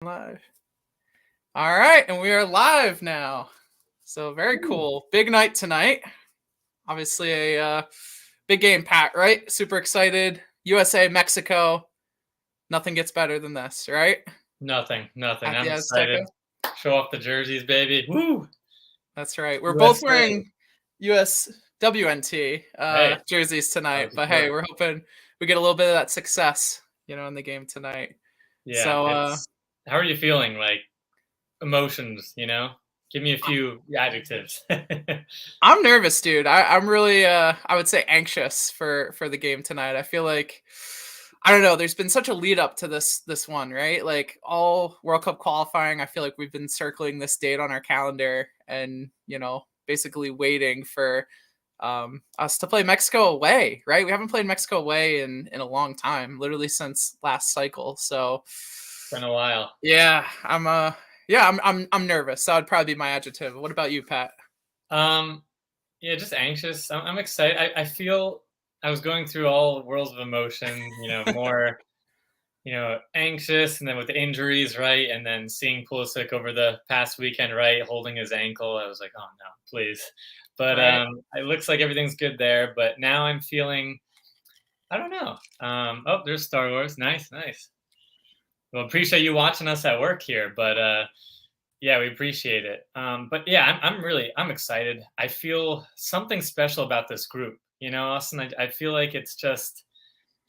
Live. All right, and we are live now. So very cool. Big night tonight. Obviously a big game, Pat, right? Super excited. USA, Mexico. Nothing gets better than this, right? Nothing. At I'm the Azteca. excited. Show off the jerseys, baby. Woo! That's right. We're both USA. wearing USWNT Hey, jerseys tonight, how's it but hey, work? we're hoping we get a little bit of that success, in the game tonight. Yeah, So it's how are you feeling? Like emotions, Give me a few adjectives. I'm nervous, dude. I'm really I would say anxious for the game tonight. I feel like I don't know, there's been such a lead up to this one, right? Like all World Cup qualifying, I feel like we've been circling this date on our calendar and, basically waiting for us to play Mexico away, right? We haven't played Mexico away in a long time, literally since last cycle. So Been a while. yeah, I'm nervous. That would probably be my adjective. What about you, Pat? Um, yeah, just anxious. I'm excited. I feel I was going through all worlds of emotion, more anxious, and then with the injuries, right? And then seeing Pulisic over the past weekend, right, holding his ankle, I was like, oh no, please. But Right? it looks like everything's good there. But now I'm feeling, I don't know. Oh, there's Star Wars. Nice, nice. Well, appreciate you watching us at work here, but yeah, we appreciate it. But yeah, I'm excited. I feel something special about this group. Austin, I feel like it's just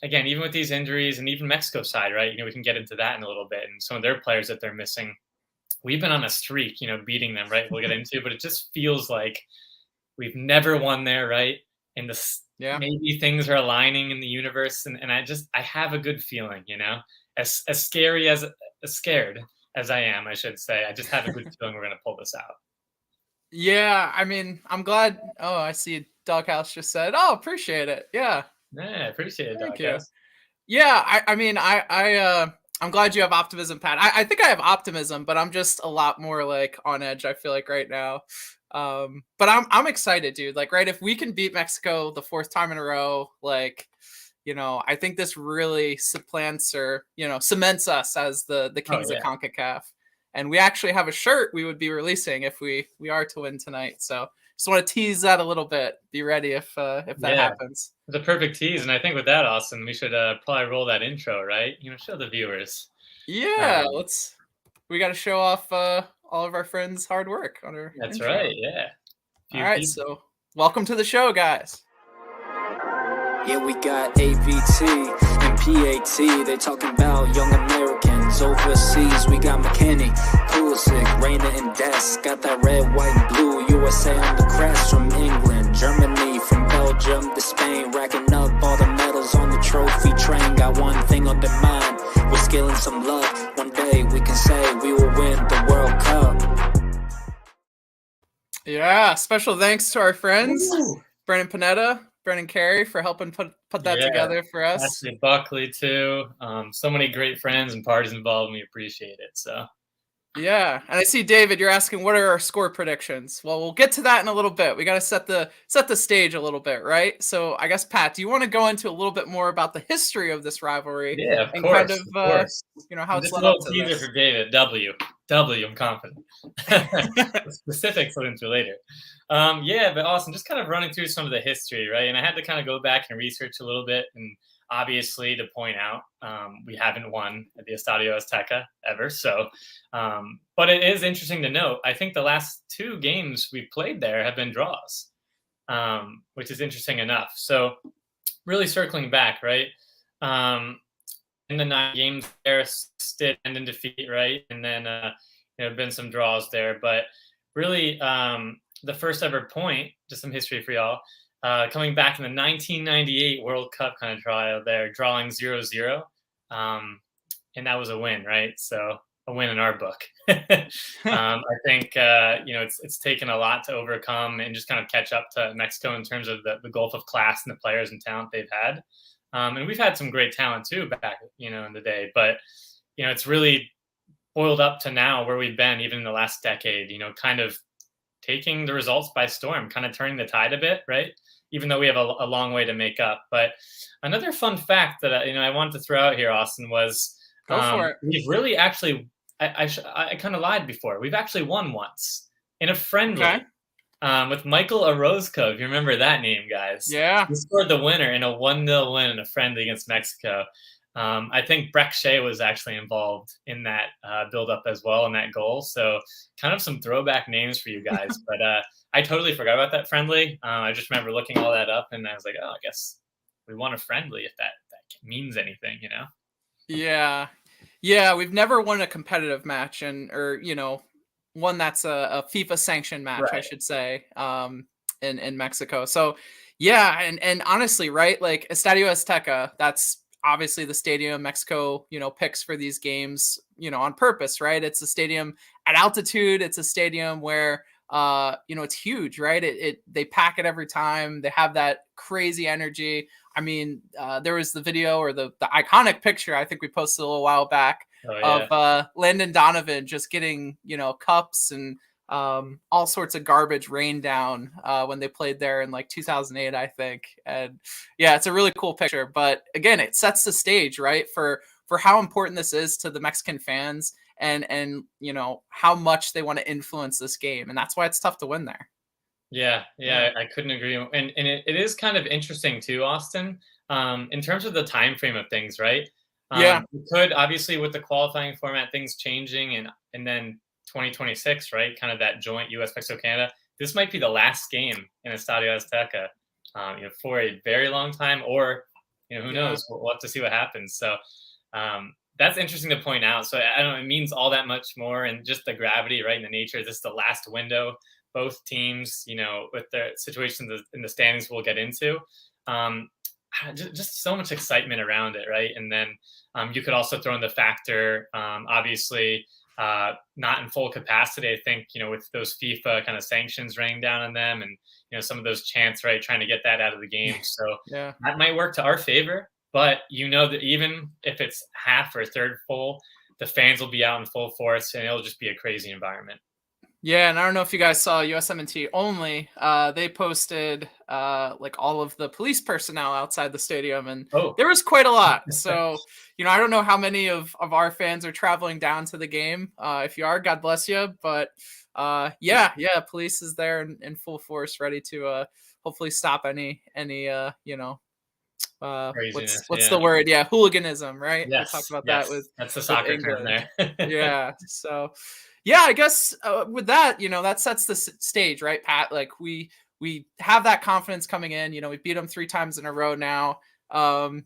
again, even with these injuries and even Mexico side, right? We can get into that in a little bit and some of their players that they're missing. We've been on a streak, beating them, right? We'll get into, but it just feels like we've never won there, right? And Yeah. maybe things are aligning in the universe, and I have a good feeling, as scary as scared as I am, I should say. I just have a good feeling we're gonna pull this out. Yeah, I mean, I'm glad. Oh, I see Doghouse just said, "Oh, appreciate it." Yeah, Yeah, I appreciate it, thank Doc. you. Yeah, I mean, I'm glad you have optimism, Pat. I think I have optimism, but I'm just a lot more like on edge. I feel like right now, but I'm excited, dude. Like, right, if we can beat Mexico the fourth time in a row, like, I think this really supplants or cements us as the Oh kings of yeah. CONCACAF. And we actually have a shirt we would be releasing if we are to win tonight. So just want to tease that a little bit. Be ready if that Yeah. happens. It's a perfect tease, and I think with that, Austin, we should probably roll that intro, right? Show the viewers. Yeah, Um, we got to show off all of our friends' hard work on our that's intro. right. Yeah. All Few right, people. so welcome to the show, guys. Yeah, we got AVT and PAT. They talking about young Americans overseas. We got McKinney, Pulisic, Reina, and Des. Got that red, white, and blue. USA on the crest from England, Germany, from Belgium to Spain. Racking up all the medals on the trophy train. Got one thing on their mind. We're skilling some love. One day we can say we will win the World Cup. Yeah, special thanks to our friends, Woo! Brennan Panetta, Brennan Carey, for helping put that together for us. Ashley Buckley too. So many great friends and parties involved, and we appreciate it. So Yeah, and I see David. You're asking what are our score predictions. Well, we'll get to that in a little bit. We got to set the stage a little bit, right? So I guess Pat, do you want to go into a little bit more about the history of this rivalry yeah, of and course, kind of of course. how it's Just a led up little to teaser this? for David. W. I'm confident. The specifics will into later. Yeah, but awesome. Just kind of running through some of the history, right? And I had to kind of go back and research a little bit, and obviously to point out we haven't won at the Estadio Azteca ever. So, but it is interesting to note. I think the last two games we've played there have been draws, which is interesting enough. So, really circling back, right? In the 9 games there, still end in defeat, right? And then been some draws there, but really the first ever point, just some history for y'all, coming back in the 1998 World Cup kind of trial there, drawing 0-0, and that was a win, right? So a win in our book. I think it's taken a lot to overcome and just kind of catch up to Mexico in terms of the gulf of class and the players and talent they've had. And we've had some great talent too back, in the day, but it's really boiled up to now where we've been even in the last decade, kind of taking the results by storm, kind of turning the tide a bit, right? Even though we have a long way to make up. But another fun fact that I wanted to throw out here, Austin, was Go for it. we've really actually I kind of lied before. We've actually won once in a friendly. Okay. With Michael Orozco, if you remember that name, guys. Yeah. He scored the winner in a 1-0 win in a friendly against Mexico. I think Breck Shea was actually involved in that build-up as well, in that goal. So kind of some throwback names for you guys. But I totally forgot about that friendly. I just remember looking all that up, and I was like, oh, I guess we won a friendly, if that means anything, you know? Yeah. Yeah, we've never won a competitive match, or one that's a FIFA sanctioned match, I Right. should say, in Mexico. So yeah, and honestly, right, like Estadio Azteca, that's obviously the stadium Mexico, picks for these games, on purpose, right? It's a stadium at altitude. It's a stadium where it's huge, right? They pack it every time. They have that crazy energy. I mean, there was the video, or the iconic picture I think we posted a little while back, Oh, yeah. of Landon Donovan just getting, cups and all sorts of garbage rained down when they played there in like 2008, I think. And yeah, it's a really cool picture. But again, it sets the stage, right, for how important this is to the Mexican fans, and how much they want to influence this game. And that's why it's tough to win there. Yeah, I couldn't agree. And it is kind of interesting too, Austin, in terms of the time frame of things, right? Yeah. You could obviously, with the qualifying format, things changing, and then 2026, right? Kind of that joint U.S. Mexico Canada. This might be the last game in Estadio Azteca, for a very long time, or who knows? We'll have to see what happens. So that's interesting to point out. So I don't know, it means all that much more, and just the gravity, right? And the nature. This is the last window. Both teams, with their situations in the standings we'll get into. Just so much excitement around it, right? And then you could also throw in the factor, obviously, not in full capacity. I think, with those FIFA kind of sanctions raining down on them, and, some of those chants, right, trying to get that out of the game. So Yeah. that might work to our favor. But that even if it's half or third full, the fans will be out in full force, and it'll just be a crazy environment. Yeah, and I don't know if you guys saw USMNT only. They posted like all of the police personnel outside the stadium, and there was quite a lot. So, I don't know how many of our fans are traveling down to the game. If you are, God bless you. But yeah, police is there in full force, ready to hopefully stop any Craziness, what's the word? Yeah, hooliganism, right? Yes, We talked about yes. that with That's the soccer term England. there. Yeah, so yeah, I guess with that, that sets the stage, right, Pat? Like we have that confidence coming in. We beat them 3 times in a row now. Oh,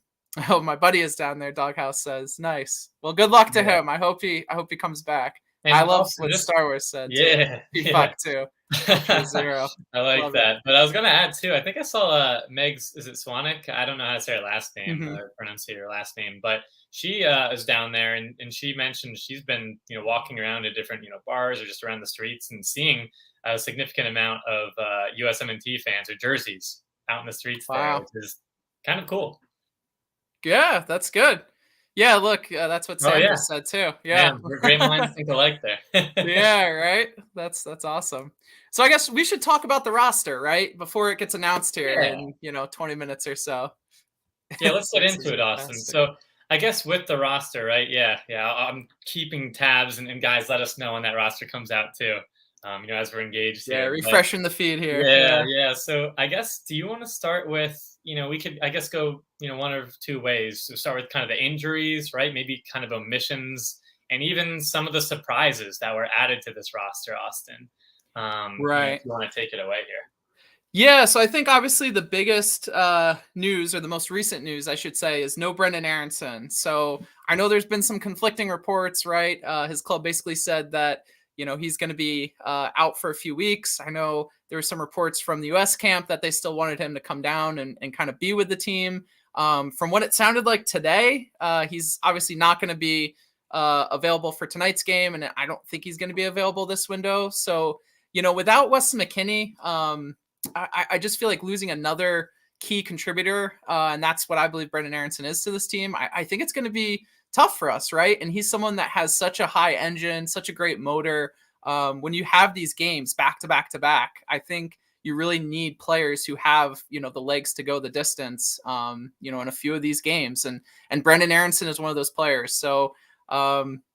my buddy is down there. Doghouse says, "Nice. Well, good luck to him. I hope he comes back." And I love also what Star Wars said. Yeah, Be fucked too. Zero. I like Love that. But I was gonna add too. I think I saw Meg's. Is it Swanik? I don't know how to say her last name Mhm. or pronounce her last name, but she is down there, and she mentioned she's been walking around at different bars or just around the streets and seeing a significant amount of USMNT fans or jerseys out in the streets there, Wow. which is kind of cool. Yeah, that's good. Yeah, look, that's what Oh, Sam yeah. just said too. Yeah. Man, we're great minds think alike there. Yeah, right. That's awesome. So I guess we should talk about the roster, right, before it gets announced here in 20 minutes or so. Yeah, let's get This into is it, Austin. fantastic. So I guess with the roster, right? Yeah. I'm keeping tabs, and guys, let us know when that roster comes out too. As we're engaged Yeah, here. refreshing the feed here. Yeah. So I guess, do you want to start with, we could, I guess, go, one of two ways. So start with kind of the injuries, right? Maybe kind of omissions, and even some of the surprises that were added to this roster, Austin. Right. If you want to take it away here. Yeah, so I think obviously the biggest news, or the most recent news, I should say, is no Brendan Aronson. So I know there's been some conflicting reports, right? His club basically said that, he's going to be out for a few weeks. I know there were some reports from the U.S. camp that they still wanted him to come down and kind of be with the team. From what it sounded like today, he's obviously not going to be available for tonight's game, and I don't think he's going to be available this window. So, without Weston McKennie, I just feel like losing another key contributor, and that's what I believe Brendan Aronson is to this team. I think it's going to be tough for us, right? And he's someone that has such a high engine, such a great motor. When you have these games back to back to back, I think you really need players who have, the legs to go the distance, in a few of these games. And Brendan Aronson is one of those players. So,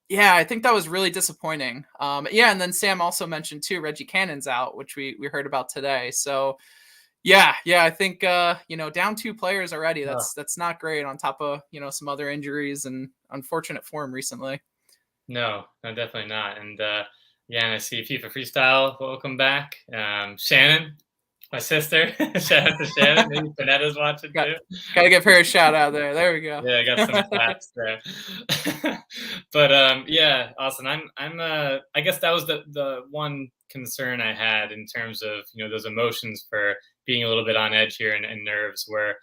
Yeah, I think that was really disappointing. Yeah, and then Sam also mentioned too, Reggie Cannon's out, which we heard about today. So yeah, I think down 2 players already. That's not great. On top of some other injuries and unfortunate form recently. No, definitely not. And yeah, and I see FIFA Freestyle. Welcome back, Shannon, my sister. Shout out to Shannon. Maybe Panetta's watching too. Gotta give her a shout out there. There we go. Yeah, I got some claps there. But yeah, Austin, I guess that was the one concern I had in terms of those emotions for being a little bit on edge here and nerves were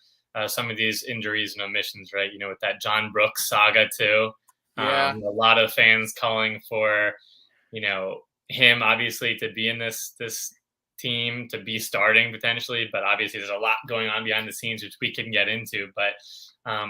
some of these injuries and omissions, right? With that John Brooks saga too. Yeah. A lot of fans calling for him obviously to be in this team, to be starting potentially, but obviously there's a lot going on behind the scenes which we can get into. But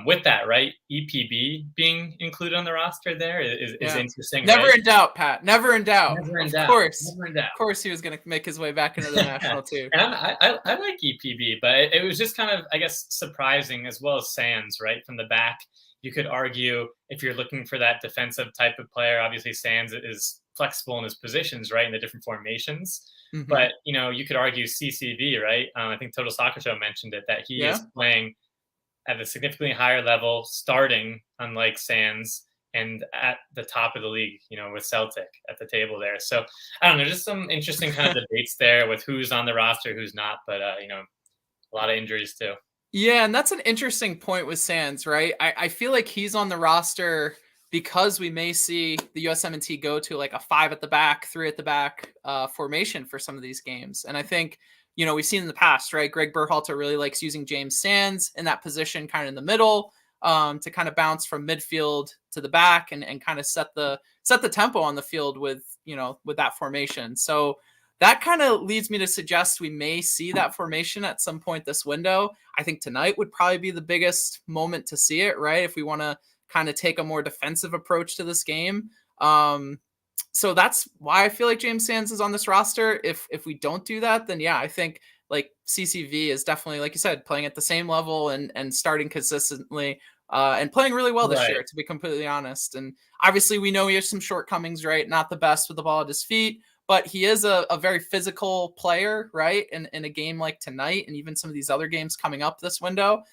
with that, right, EPB being included on the roster there is interesting. Never right? in doubt, Pat. Never in doubt. Never in of doubt. course. Never in doubt. Of course, he was going to make his way back into the national team. And I like EPB, but it was just kind of, I guess, surprising, as well as Sands, right, from the back. You could argue if you're looking for that defensive type of player, obviously Sands is flexible in his positions, right, in the different formations. Mm-hmm. But, you could argue CCV, right? I think Total Soccer Show mentioned it, that he is playing at a significantly higher level, starting, unlike Sands, and at the top of the league, with Celtic at the table there. So, I don't know, just some interesting kind of debates there with who's on the roster, who's not. But, a lot of injuries too. Yeah, and that's an interesting point with Sands, right? I feel like he's on the roster because we may see the USMNT go to like a 5 at the back, 3 at the back formation for some of these games. And I think, we've seen in the past, right? Greg Berhalter really likes using James Sands in that position, kind of in the middle, to kind of bounce from midfield to the back and kind of set the tempo on the field with that formation. So that kind of leads me to suggest we may see that formation at some point this window. I think tonight would probably be the biggest moment to see it, right? If we want to kind of take a more defensive approach to this game. So that's why I feel like James Sands is on this roster. If we don't do that, then yeah, I think like CCV is definitely, like you said, playing at the same level and starting consistently and playing really well this year, to be completely honest. And obviously we know he has some shortcomings, right? Not the best with the ball at his feet, but he is a very physical player, right? In a game like tonight, and even some of these other games coming up this window,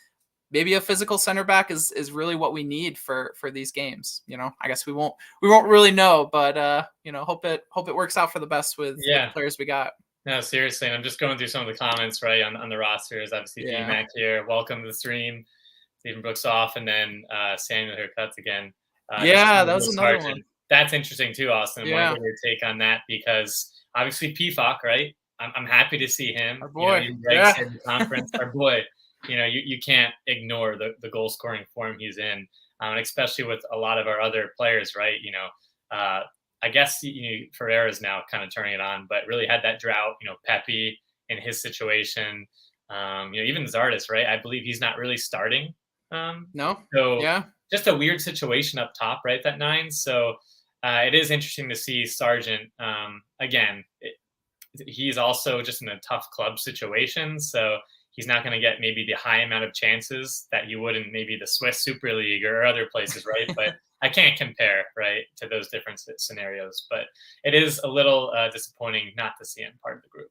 maybe a physical center back is really what we need for these games. I guess we won't really know, but hope it works out for the best with the players we got. No, seriously. And I'm just going through some of the comments, right, on the rosters. Obviously, D-Mac here. Welcome to the stream. Stephen Brooks off, and then Samuel here cuts again. That was another one. That's interesting too, Austin. I want to get your take on that, because obviously PFOC, right? I'm happy to see him. Our boy. In the conference. Our boy. You can't ignore the goal scoring form he's in, and especially with a lot of our other players, right? I guess Ferreira's now kind of turning it on, but really had that drought. Pepe in his situation. Even Zardes, right? I believe he's not really starting. No. So just a weird situation up top, right? That 9. So it is interesting to see Sargent again. He's also just in a tough club situation, so he's not going to get maybe the high amount of chances that you would in maybe the Swiss Super League or other places, right? But I can't compare, right, to those different scenarios. But it is a little disappointing not to see him part of the group.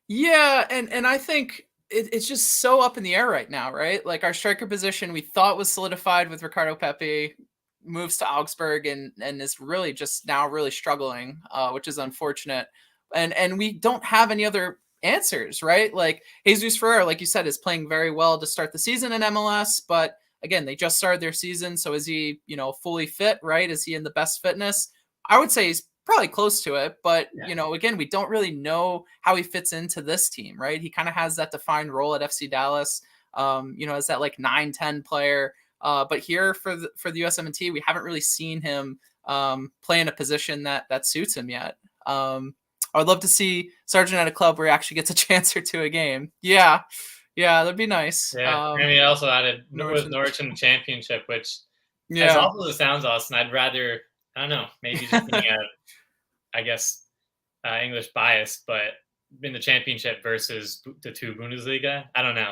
Yeah, and I think it's just so up in the air right now, right? Like our striker position we thought was solidified with Ricardo Pepi, moves to Augsburg and is really just now really struggling, which is unfortunate. And we don't have any other answers, right? Like Jesus Ferreira, like you said, is playing very well to start the season in MLS, but again, they just started their season. So is he, fully fit, right? Is he in the best fitness? I would say he's probably close to it, but again, we don't really know how he fits into this team, right? He kind of has that defined role at FC Dallas, as that like 9-10 player. But here for the USMNT, we haven't really seen him play in a position that suits him yet. I'd love to see Sargent at a club where he actually gets a chance or two a game. Yeah, that'd be nice. Yeah, and he also added Norwich in the championship, which as awful as it sounds, Austin, I'd rather, I don't know, maybe just being English bias, but in the championship versus the 2 Bundesliga, I don't know.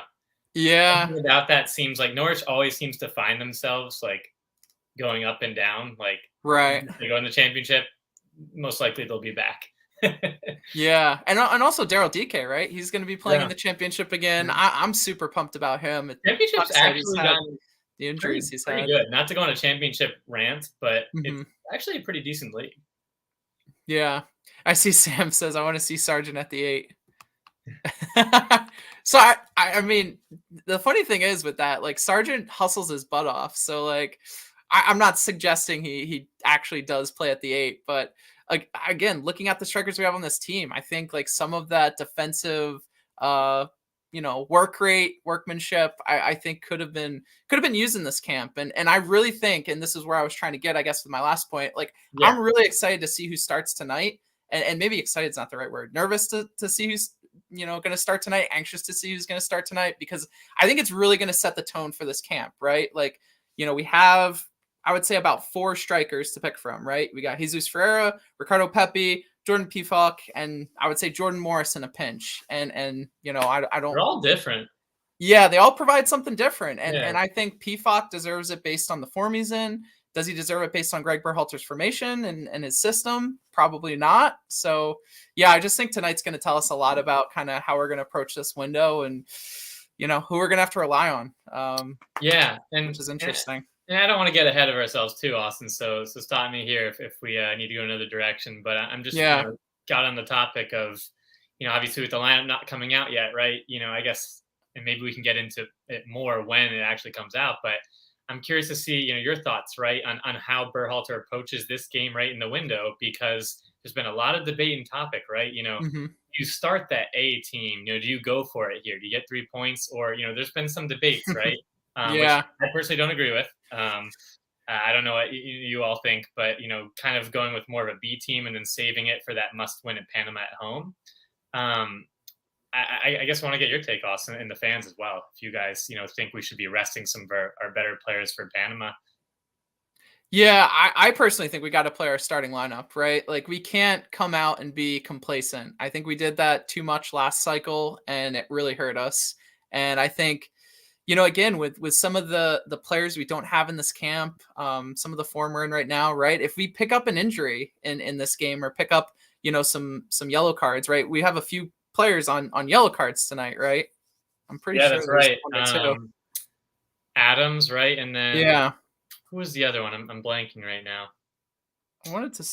Yeah. Something about that seems like Norwich always seems to find themselves like going up and down. Like, Right. if they go in the championship, most likely they'll be back. Yeah, and also Daryl DK, right? He's going to be playing in Yeah. the championship again. Mhm. I'm super pumped about him. It Championship's sucks that he's actually had gotten the injuries he's pretty had. good. Not to go on a championship rant, but it's Mhm. actually a pretty decent league. Yeah. I see Sam says, I want to see Sargent at the 8. So I mean, the funny thing is with that, like Sargent hustles his butt off. So like, I'm not suggesting he actually does play at the 8, but like again, looking at the strikers we have on this team, I think like some of that defensive, work rate, workmanship, I think could have been used in this camp. And I really think, and this is where I was trying to get, I guess, with my last point, like Yeah. I'm really excited to see who starts tonight. And maybe excited is not the right word. Nervous to see who's going to start tonight. Anxious to see who's going to start tonight, because I think it's really going to set the tone for this camp, right? Like, we have, I would say, about 4 strikers to pick from, right? We got Jesus Ferreira, Ricardo Pepi, Jordan Pifok, and I would say Jordan Morris in a pinch. And I don't. They're all different. Yeah, they all provide something different, and Yeah. I think Pifok deserves it based on the form he's in. Does he deserve it based on Greg Berhalter's formation and his system? Probably not. So, yeah, I just think tonight's going to tell us a lot about kind of how we're going to approach this window and, who we're going to have to rely on. Yeah, which is interesting. And I don't want to get ahead of ourselves too, Austin. So stop me here if we need to go another direction. But I'm just got on the topic of, obviously with the lineup not coming out yet, right? I guess, and maybe we can get into it more when it actually comes out. But I'm curious to see, your thoughts, right, on how Berhalter approaches this game right in the window, because there's been a lot of debate and topic, right? You start that A team, do you go for it here? Do you get 3 points? Or, there's been some debates, right? Which I personally don't agree with. I don't know what you all think, but, kind of going with more of a B team and then saving it for that must win in Panama at home. I guess I want to get your take, Austin, and the fans as well. If you guys, think we should be resting some of our better players for Panama. Yeah, I personally think we got to play our starting lineup, right? Like we can't come out and be complacent. I think we did that too much last cycle, and it really hurt us. And I think, again, with some of the players we don't have in this camp, some of the form we're in right now, right? If we pick up an injury in this game or pick up, some yellow cards, right? We have a few players on yellow cards tonight, right? I'm pretty sure that's right. Adams, right? And then who was the other one? I'm blanking right now. I wanted to.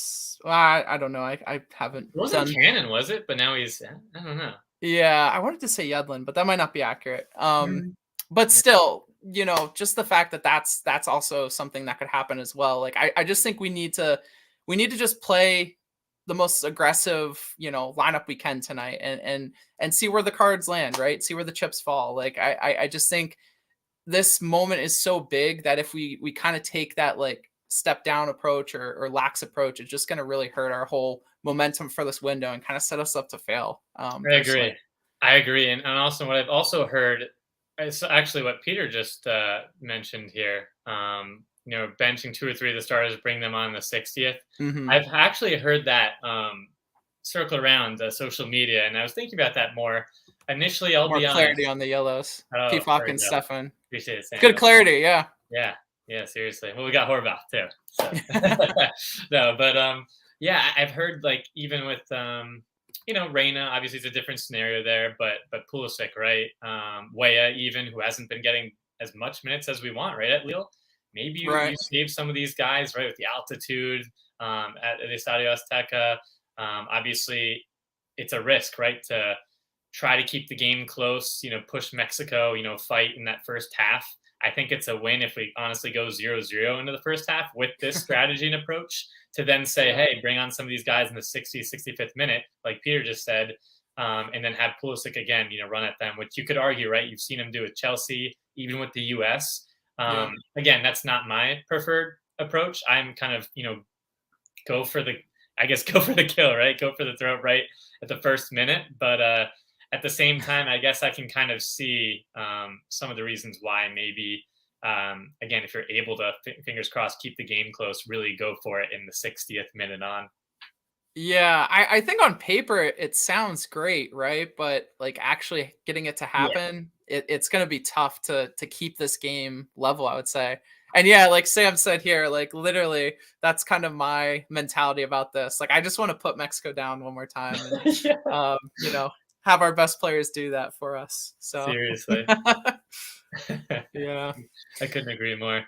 I don't know. I haven't. It wasn't Cannon, was it? But now he's. I don't know. Yeah, I wanted to say Yedlin, but that might not be accurate. But still, just the fact that that's also something that could happen as well. Like I just think we need to just play the most aggressive, lineup we can tonight and see where the cards land, right? See where the chips fall. Like I just think this moment is so big that if we kind of take that like step down approach or lax approach, it's just going to really hurt our whole momentum for this window and kind of set us up to fail. I agree. And also what I've also heard is actually what Peter just mentioned here. Benching 2 or 3 of the starters, bring them on the 60th. I've actually heard that circle around social media, and I was thinking about that more. Initially, I'll be honest. Clarity on the yellows. Pifok and Stefan. Appreciate it, Sam. Good clarity, yeah. Yeah, seriously. Well, we got Horvath too. So. No, but I've heard like even with Reyna, obviously it's a different scenario there, but Pulisic, right? Weah, even, who hasn't been getting as much minutes as we want, right, at Lille. Maybe you save some of these guys, right, with the altitude at the Estadio Azteca. Obviously, it's a risk, right, to try to keep the game close, push Mexico, fight in that first half. I think it's a win if we honestly go 0-0 into the first half with this strategy and approach, to then say, hey, bring on some of these guys in the 60th, 65th minute, like Peter just said, and then have Pulisic again, run at them, which you could argue, right? You've seen him do with Chelsea, even with the US. Again, that's not my preferred approach. I'm kind of, go for the kill, right? Go for the throat right at the first minute. But at the same time, I guess I can kind of see some of the reasons why maybe, again, if you're able to, fingers crossed, keep the game close, really go for it in the 60th minute on. Yeah, I think on paper it sounds great, right? But like actually getting it to happen, it's going to be tough to keep this game level, I would say. And yeah, like Sam said here, like literally, that's kind of my mentality about this. Like, I just want to put Mexico down one more time, and Yeah. you know, have our best players do that for us. So Seriously. yeah. I couldn't agree more.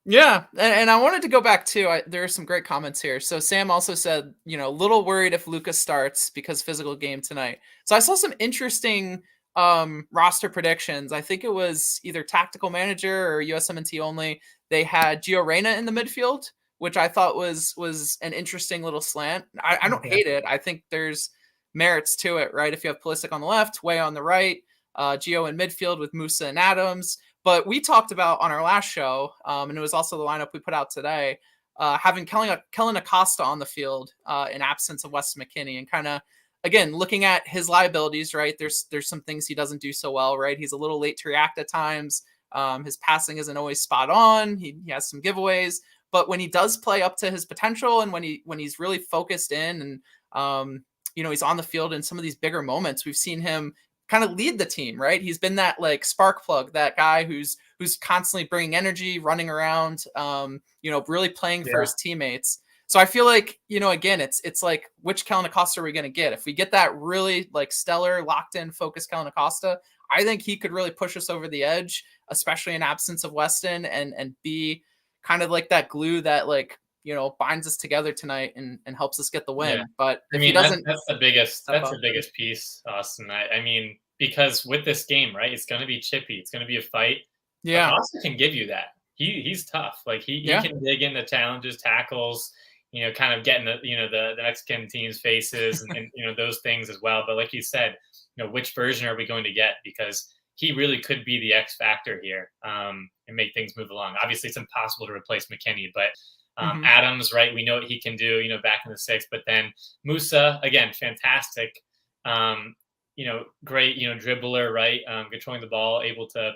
Yeah, and I wanted to go back too. There are some great comments here. So Sam also said, little worried if Lucas starts because physical game tonight. So I saw some interesting roster predictions. I think it was either Tactical Manager or USMNT only. They had Gio Reyna in the midfield, which I thought was an interesting little slant. I don't hate it. I think there's merits to it, right? If you have Pulisic on the left, Way on the right, Gio in midfield with Musa and Adams. But we talked about on our last show, and it was also the lineup we put out today, having Kellen Acosta on the field in absence of Weston McKennie, and kind of, again, looking at his liabilities, right? There's some things he doesn't do so well, right? He's a little late to react at times. His passing isn't always spot on. He has some giveaways, but when he does play up to his potential, and when he's really focused in, and he's on the field in some of these bigger moments, we've seen him kind of lead the team, right? He's been that like spark plug, that guy who's constantly bringing energy, running around, really playing for his teammates. So I feel like, again, it's like, which Kellen Acosta are we going to get? If we get that really like stellar, locked in, focused Kellen Acosta, I think he could really push us over the edge, especially in absence of Weston, and be kind of like that glue that like, binds us together tonight and helps us get the win. Yeah. But if he doesn't, that's the biggest piece, Austin. I mean, because with this game, right, it's going to be chippy. It's going to be a fight. Yeah. Acosta can give you that. He's tough. Like he can dig into challenges, tackles, kind of getting the Mexican team's faces and those things as well. But like you said, which version are we going to get? Because he really could be the X factor here and make things move along. Obviously, it's impossible to replace McKennie, but Adams, right? We know what he can do, back in the sixth. But then Musa, again, fantastic, great, dribbler, right? Controlling the ball, able to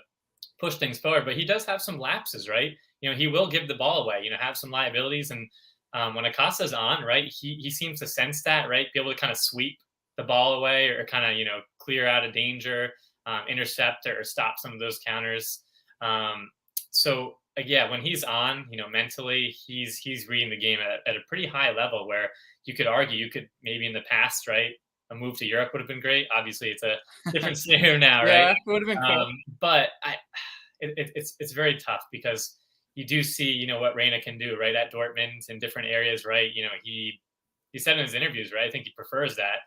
push things forward. But he does have some lapses, right? He will give the ball away, have some liabilities. And when Acosta's on, right, he seems to sense that, right? Be able to kind of sweep the ball away or kind of, clear out of danger, intercept or stop some of those counters. So yeah, when he's on, mentally, he's reading the game at a pretty high level where you could argue you could maybe in the past, right, a move to Europe would have been great. Obviously, it's a different scenario now, right? Yeah, it would have been cool. But it's very tough because you do see, what Reyna can do, right, at Dortmund in different areas, right? He said in his interviews, right, I think he prefers that,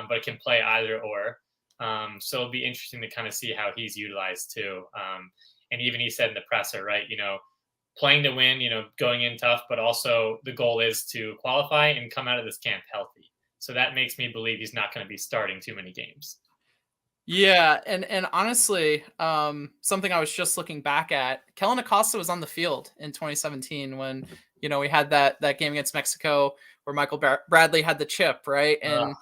but can play either or. So it'll be interesting to kind of see how he's utilized too. And even he said in the presser, right, playing to win, going in tough, but also the goal is to qualify and come out of this camp healthy. So that makes me believe he's not going to be starting too many games. Yeah, and honestly, something I was just looking back at, Kellen Acosta was on the field in 2017 when, we had that game against Mexico where Michael Bradley had the chip, right? And,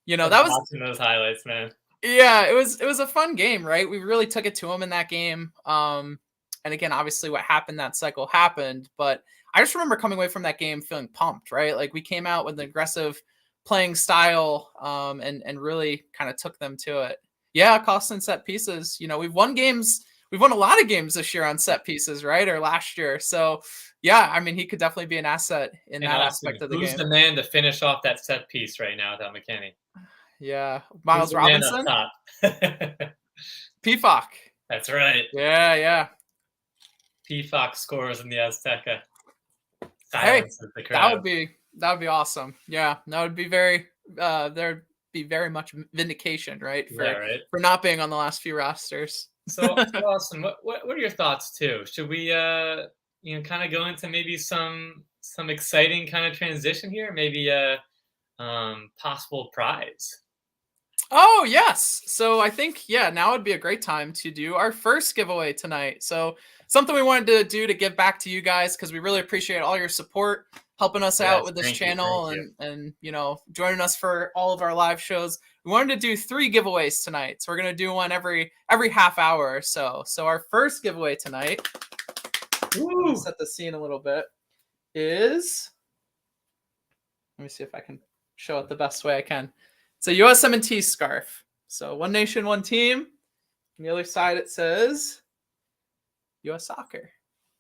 that was watching those highlights, man. Yeah, it was a fun game, right? We really took it to him in that game. And again, obviously what happened that cycle happened, but I just remember coming away from that game feeling pumped, right? Like we came out with an aggressive playing style, and really kind of took them to it. Yeah, Acosta and set pieces. We've won a lot of games this year on set pieces, right? Or last year. So yeah, I mean, he could definitely be an asset in that aspect of the game. Who's the man to finish off that set piece right now without McKennie? Yeah, Miles Robinson. PFOC. That's right. Yeah. PFOC scores in the Azteca. Hey, that would be awesome. Yeah, that would be there'd be very much vindication, right? For not being on the last few rosters. So Austin, what are your thoughts too? Should we kind of go into maybe some exciting kind of transition here? Maybe possible prize. Oh, yes. So I think, now would be a great time to do our first giveaway tonight. So something we wanted to do to give back to you guys, because we really appreciate all your support, helping us out with this channel and joining us for all of our live shows. We wanted to do 3 giveaways tonight. So we're going to do one every half hour or so. So our first giveaway tonight, set the scene a little bit, is, let me see if I can show it the best way I can. It's a USMNT scarf. So one nation, one team. On the other side, it says US Soccer.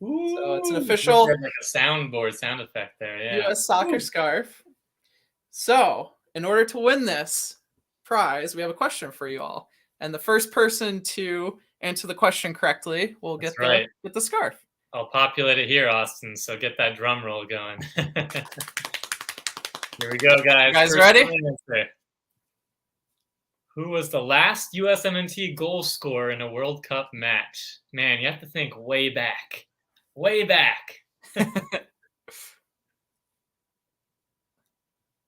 So it's an Ooh, official like a soundboard sound effect there. Yeah. U.S. soccer scarf. So, in order to win this prize, we have a question for you all. And the first person to answer the question correctly will That's get right. the scarf. I'll populate it here, Austin. So get that drum roll going. Here we go, guys. You guys First ready? answer. Who was the last USMNT goal scorer in a World Cup match? Man, you have to think way back. Way back.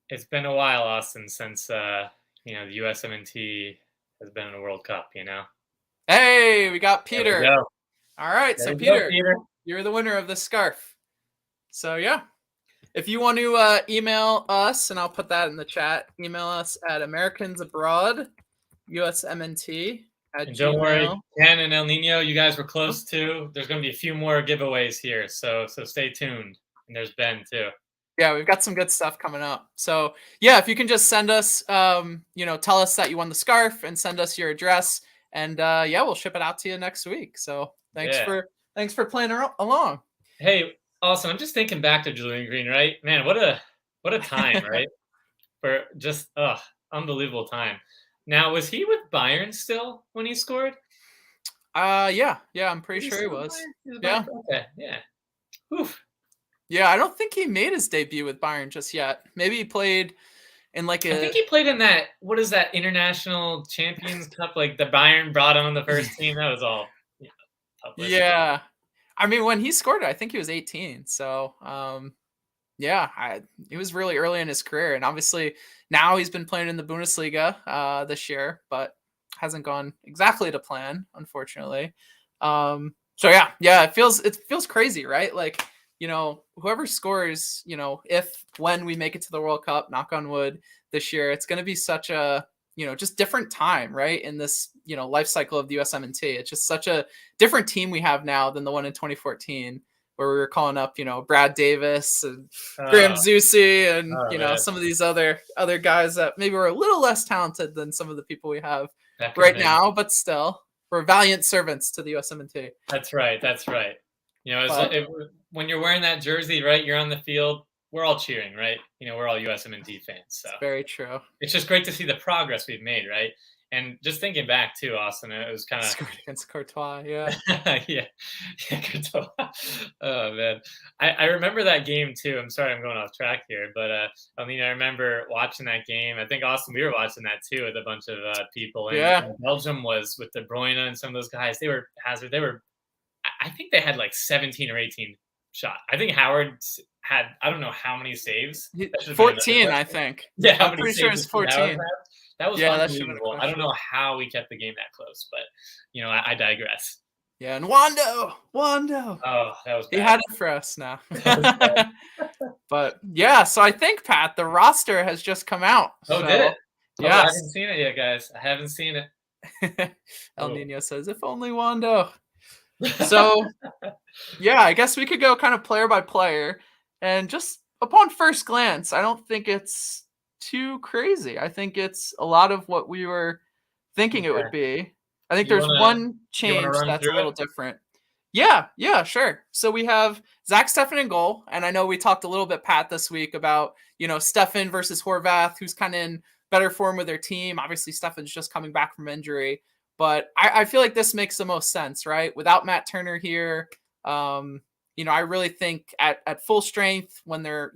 It's been a while, Austin, since the USMNT has been in a World Cup, Hey, we got There Peter. we go. All right, so There we go, Peter, Peter. you're the winner of this scarf. So yeah, if you want to email us, and I'll put that in the chat, email us at Americans Abroad, USMNT at And don't worry, Gmail. Ken and El Nino, you guys were close too. There's going to be a few more giveaways here, so stay tuned. And there's Ben too. Yeah, we've got some good stuff coming up. So yeah, if you can just send us, tell us that you won the scarf and send us your address, and yeah, we'll ship it out to you next week. So thanks for playing along. Hey, awesome. I'm just thinking back to Julian Green, right? Man, what a time, right? For just unbelievable time. Now, was he with Bayern still when he scored? Yeah, I'm pretty sure he was. Yeah. Okay, yeah. Oof. Yeah, I don't think he made his debut with Bayern just yet. Maybe he played in I think he played in that, what is that, International Champions Cup? Like the Bayern brought him on the first team. That was all. Yeah. I mean, when he scored it, I think he was 18. So, it was really early in his career. And obviously now he's been playing in the Bundesliga this year, but hasn't gone exactly to plan, unfortunately. So it feels crazy, right? Like, whoever scores, when we make it to the World Cup, knock on wood, this year, it's going to be such a, just different time, right? In this, life cycle of the USMNT. It's just such a different team we have now than the one in 2014, where we were calling up, Brad Davis and Graham Zusi and, some of these other guys that maybe were a little less talented than some of the people we have right now, but still, we're valiant servants to the USMNT. That's right. When you're wearing that jersey, right, you're on the field, we're all cheering, right? We're all USMNT fans. So it's very true. It's just great to see the progress we've made, right? And just thinking back too, Austin, it was kind of against Courtois, yeah. yeah, Courtois. Oh man, I remember that game too. I'm sorry, I'm going off track here, but I remember watching that game. I think Austin, we were watching that too with a bunch of people. And Belgium was with De Bruyne and some of those guys. They were Hazard. I think they had like 17 or 18 shot. I think Howard had, I don't know how many saves. 14, I think. Yeah, I'm pretty sure it's 14. That was unbelievable. I don't know how we kept the game that close, but I digress. Yeah, and Wando. Oh, that was bad. He had it for us now. But yeah, so I think, Pat, the roster has just come out. Oh, did it? Yeah, I haven't seen it yet, guys. I haven't seen it. El Nino says, if only Wando. So, yeah, I guess we could go kind of player by player. And just upon first glance, I don't think it's too crazy. I think it's a lot of what we were thinking it would be. I think there's one change that's a little different. Yeah, sure. So we have Zach Steffen in goal. And I know we talked a little bit, Pat, this week about, Steffen versus Horvath, who's kind of in better form with their team. Obviously, Steffen's just coming back from injury. But I feel like this makes the most sense, right? Without Matt Turner here, I really think at full strength when they're,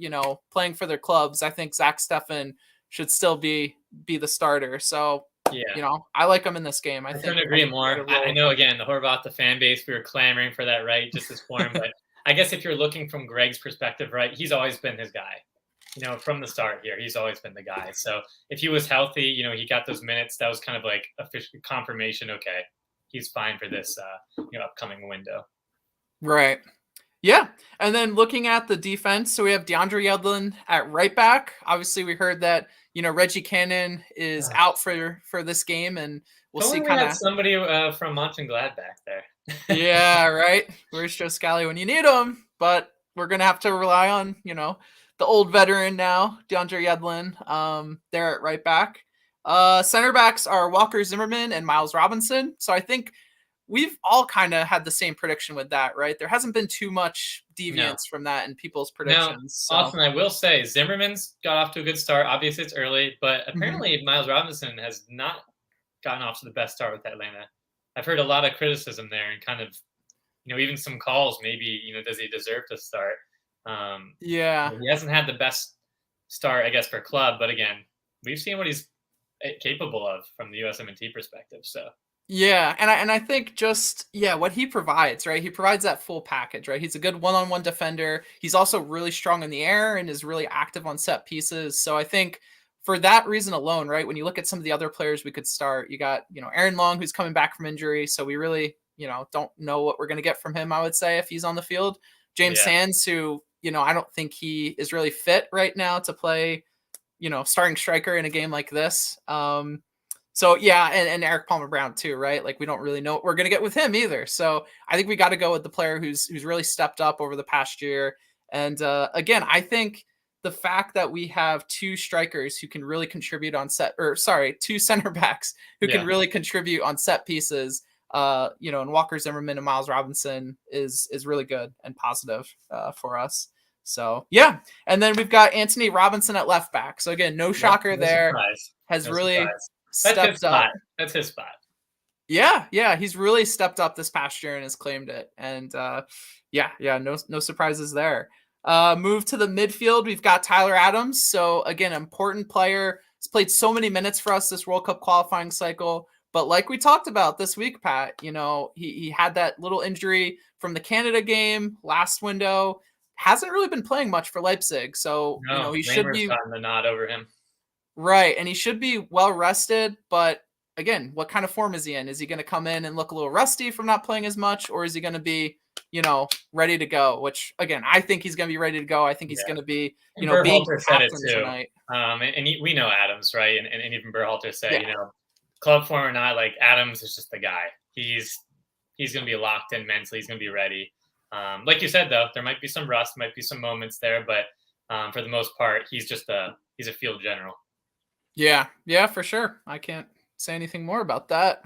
playing for their clubs, I think Zach Steffen should still be the starter. So, yeah, I like him in this game. I couldn't agree more. I know, again, the Horvath, the fan base, we were clamoring for that, right? Just as form. But I guess if you're looking from Greg's perspective, right, he's always been his guy. From the start here, he's always been the guy. So if he was healthy, he got those minutes. That was kind of like official confirmation. Okay, he's fine for this, upcoming window. Right. Yeah. And then looking at the defense, so we have DeAndre Yedlin at right back. Obviously, we heard that, Reggie Cannon is out for this game, and we'll see kind of somebody from Mönchengladbach there. Yeah, right. Where's Joe Scally when you need him? But we're going to have to rely on, the old veteran now, DeAndre Yedlin, there at right back. Center backs are Walker Zimmerman and Miles Robinson. So I think we've all kind of had the same prediction with that, right? There hasn't been too much deviance from that in people's predictions. So. Austin, I will say Zimmerman's got off to a good start. Obviously, it's early, but apparently Miles Robinson has not gotten off to the best start with Atlanta. I've heard a lot of criticism there, and kind of, even some calls. Maybe does he deserve to start? He hasn't had the best start, I guess, for club. But again, we've seen what he's capable of from the USMNT perspective. So. Yeah, and I think just what he provides, right? He provides that full package, right? He's a good one-on-one defender. He's also really strong in the air and is really active on set pieces. So I think for that reason alone, right? When you look at some of the other players we could start, you got Aaron Long, who's coming back from injury, so we really don't know what we're going to get from him. I would say if he's on the field, James Sands, who I don't think he is really fit right now to play, starting striker in a game like this. So and Eric Palmer Brown too, right? Like we don't really know what we're gonna get with him either. So I think we got to go with the player who's really stepped up over the past year. And again, I think the fact that we have two strikers who can really contribute on two center backs who can really contribute on set pieces, and Walker Zimmerman and Miles Robinson is really good and positive for us. So and then we've got Anthony Robinson at left back. So again, no shocker there. Surprise. Has really. Surprise. Stepped up. That's his spot. Yeah. He's really stepped up this past year and has claimed it. And no surprises there. Move to the midfield. We've got Tyler Adams. So again, important player. He's played so many minutes for us this World Cup qualifying cycle. But like we talked about this week, Pat, he had that little injury from the Canada game last window. Hasn't really been playing much for Leipzig. So he should be gotten the nod over him. Right, and he should be well rested, but again, what kind of form is he in? Is he going to come in and look a little rusty from not playing as much, or is he going to be, ready to go? Which, again, I think he's going to be ready to go. I think he's going to be, being captain tonight. We know Adams, right? And even Berhalter said, club form or not, like Adams is just the guy. He's going to be locked in mentally. He's going to be ready. Like you said, though, there might be some rust, might be some moments there, but for the most part, he's a field general. Yeah, for sure. I can't say anything more about that.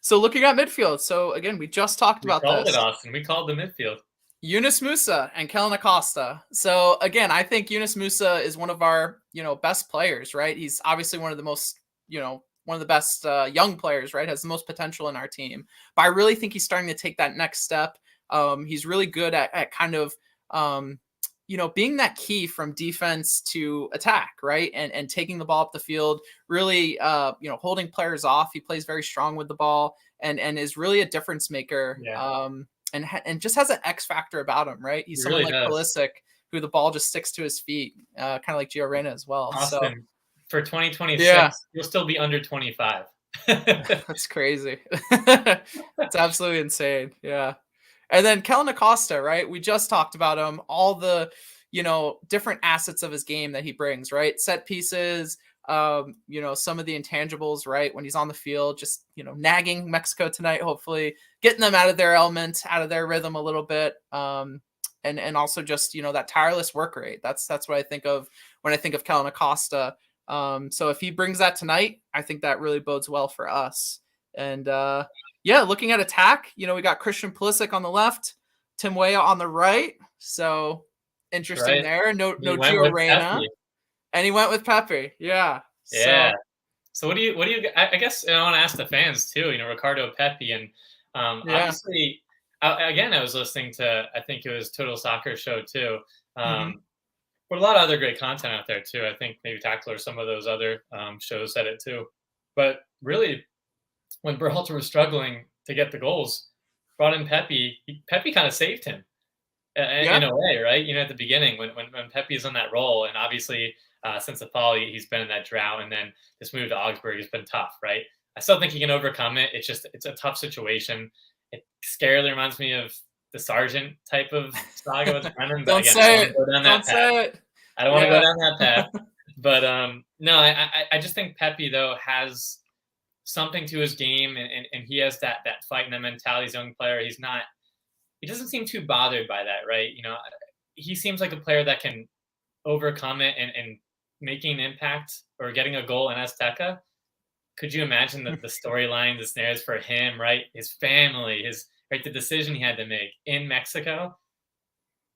So looking at midfield. So again, we just talked about this. We called it, Austin. We called the midfield. Yunus Musa and Kellen Acosta. So again, I think Yunus Musa is one of our, best players, right? He's obviously one of the most, one of the best young players, right? Has the most potential in our team. But I really think he's starting to take that next step. He's really good at kind of, being that key from defense to attack, right? And taking the ball up the field, really, holding players off. He plays very strong with the ball and is really a difference maker. And just has an X factor about him, right? He's someone like Pulisic, who the ball just sticks to his feet, kind of like Gio Reyna as well. Austin, for 2026, you'll still be under 25. That's crazy. It's absolutely insane. Yeah. And then Kellen Acosta, right? We just talked about him, all the, different assets of his game that he brings, right? Set pieces, some of the intangibles, right? When he's on the field, just, nagging Mexico tonight, hopefully getting them out of their element, out of their rhythm a little bit. And also just, that tireless work rate. That's what I think of when I think of Kellen Acosta. So if he brings that tonight, I think that really bodes well for us. And, looking at attack, we got Christian Pulisic on the left, Tim Weah on the right. So interesting there. No Gio Reyna. And he went with Pepe. Yeah. So what do you, I guess I want to ask the fans too, Ricardo Pepe. And obviously, I was listening to, I think it was Total Soccer Show too. But a lot of other great content out there too. I think maybe Tackler, some of those other shows said it too. But really, when Berhalter was struggling to get the goals, brought in Pepe. Pepe kind of saved him in a way, right? At the beginning when Pepe is on that role, and obviously since the fall he's been in that drought, and then this move to Augsburg has been tough, right? I still think he can overcome it. It's a tough situation. It scarily reminds me of the Sargent type of saga with Brennan. But again, I don't want to go down that path. But no, I just think Pepe though has something to his game, and he has that fight and that mentality as a young player. He doesn't seem too bothered by that, right? He seems like a player that can overcome it, and making an impact or getting a goal in Azteca could you imagine the storyline, the snares for him, right? His family, the decision he had to make in Mexico.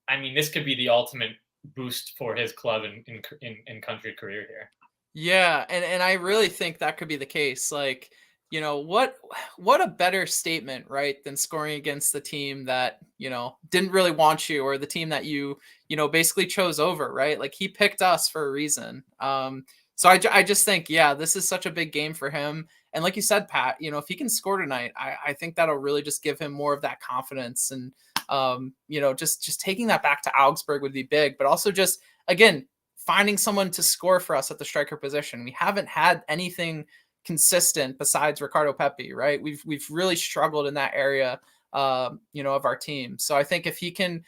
I mean, this could be the ultimate boost for his club in country career here. Yeah, and I really think that could be the case. Like, what a better statement, right, than scoring against the team that, didn't really want you, or the team that you basically chose over, right? Like, he picked us for a reason. So I just think, yeah, this is such a big game for him. And like you said, Pat, if he can score tonight, I think that'll really just give him more of that confidence. And, just taking that back to Augsburg would be big, but also just, again, finding someone to score for us at the striker position. We haven't had anything consistent besides Ricardo Pepi, right? We've really struggled in that area, of our team. So I think if he can,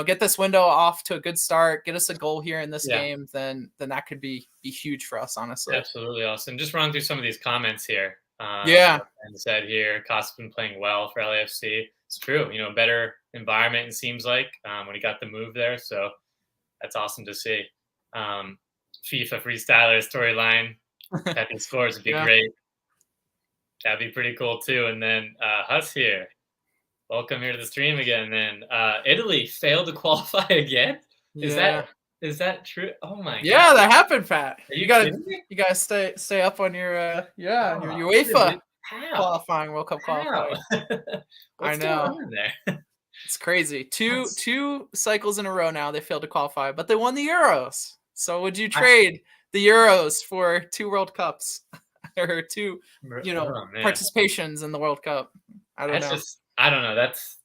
get this window off to a good start, get us a goal here in this game, then that could be huge for us, honestly. Absolutely, Austin. Just run through some of these comments here. And said here, Costa's been playing well for LAFC. It's true. Better environment, it seems like, when he got the move there. So that's awesome to see. FIFA freestyler storyline. Pepe scores would be great. That'd be pretty cool too. And then Huss here. Welcome here to the stream again. And then Italy failed to qualify again. Is that true? Oh my god. That happened, Pat. You gotta stay up on your your UEFA qualifying, World Cup qualifying. I know. Going on there? It's crazy. Two cycles in a row now they failed to qualify, but they won the Euros. So would you trade the Euros for 2 World Cups or 2, participations in the World Cup? I don't know. I don't know. That's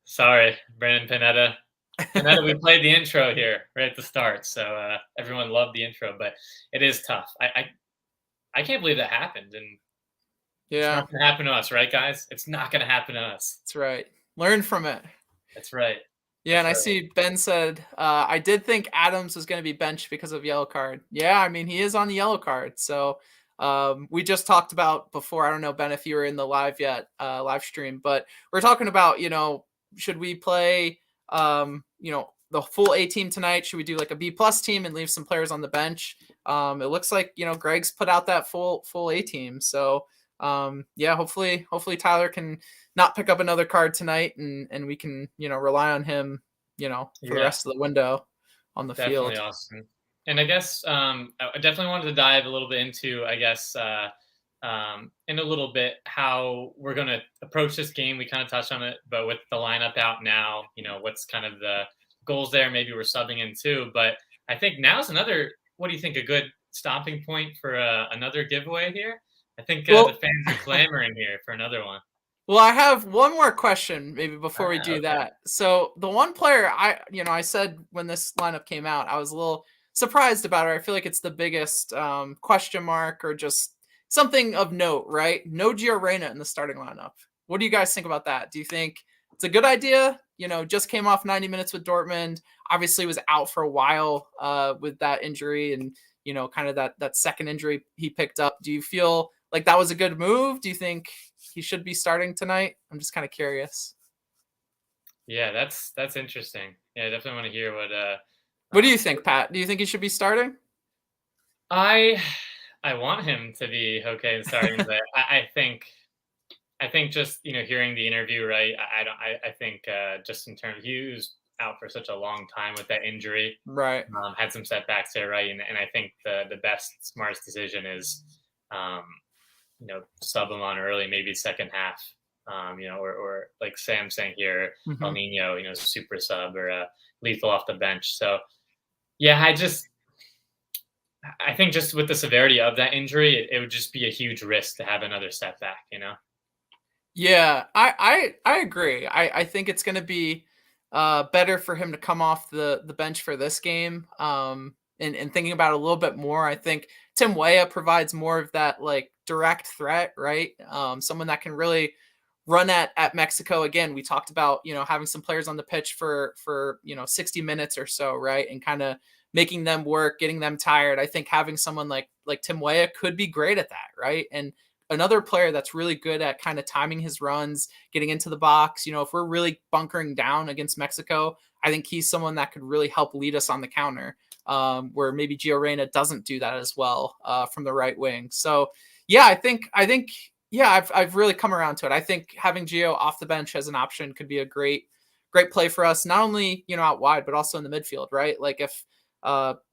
sorry, Brandon Panetta. Panetta, we played the intro here right at the start, so everyone loved the intro, but it is tough. I can't believe that happened, and it's not going to happen to us, right, guys? It's not going to happen to us. That's right. Learn from it. That's right. Yeah, and I see Ben said, I did think Adams was going to be benched because of yellow card. Yeah, I mean, he is on the yellow card. So we just talked about before, I don't know, Ben, if you were in the live stream, but we're talking about, should we play, the full A team tonight? Should we do like a B+ team and leave some players on the bench? It looks like, Greg's put out that full A team. So hopefully Tyler can not pick up another card tonight, and we can, rely on him, for the rest of the window on the field. Definitely awesome. And I guess I definitely wanted to dive a little bit into, in a little bit, how we're going to approach this game. We kind of touched on it, but with the lineup out now, what's kind of the goals there? Maybe we're subbing in too, but I think now's what do you think, a good stopping point for another giveaway here? I think the fans are clamoring here for another one. Well, I have one more question maybe before we do that. So the one player I said when this lineup came out, I was a little surprised about it. I feel like it's the biggest question mark, or just something of note, right? No Gio Reyna in the starting lineup. What do you guys think about that? Do you think it's a good idea? Just came off 90 minutes with Dortmund. Obviously was out for a while with that injury, and kind of that second injury he picked up. Do you feel like that was a good move? Do you think he should be starting tonight? I'm just kind of curious. Yeah, that's interesting. Yeah, I definitely want to hear what do you think, Pat? Do you think he should be starting? I want him to be okay in starting, but I think just hearing the interview, right? I think just in terms, he was out for such a long time with that injury, right? Had some setbacks there, right? And I think the best, smartest decision is sub him on early, maybe second half, or like Sam saying here, El Nino, super sub, or lethal off the bench. So yeah, I think just with the severity of that injury, it would just be a huge risk to have another setback, Yeah, I agree. I think it's going to be better for him to come off the bench for this game. And thinking about it a little bit more, I think Tim Weah provides more of that like direct threat, right? Someone that can really run at Mexico. Again, we talked about, having some players on the pitch for 60 minutes or so, right? And kind of making them work, getting them tired. I think having someone like Tim Weah could be great at that, right? And another player that's really good at kind of timing his runs, getting into the box. You know, if we're really bunkering down against Mexico, I think he's someone that could really help lead us on the counter, where maybe Gio Reyna doesn't do that as well from the right wing. So yeah, I think I've really come around to it. I think having Gio off the bench as an option could be a great play for us, not only, you know, out wide, but also in the midfield, right? Like if,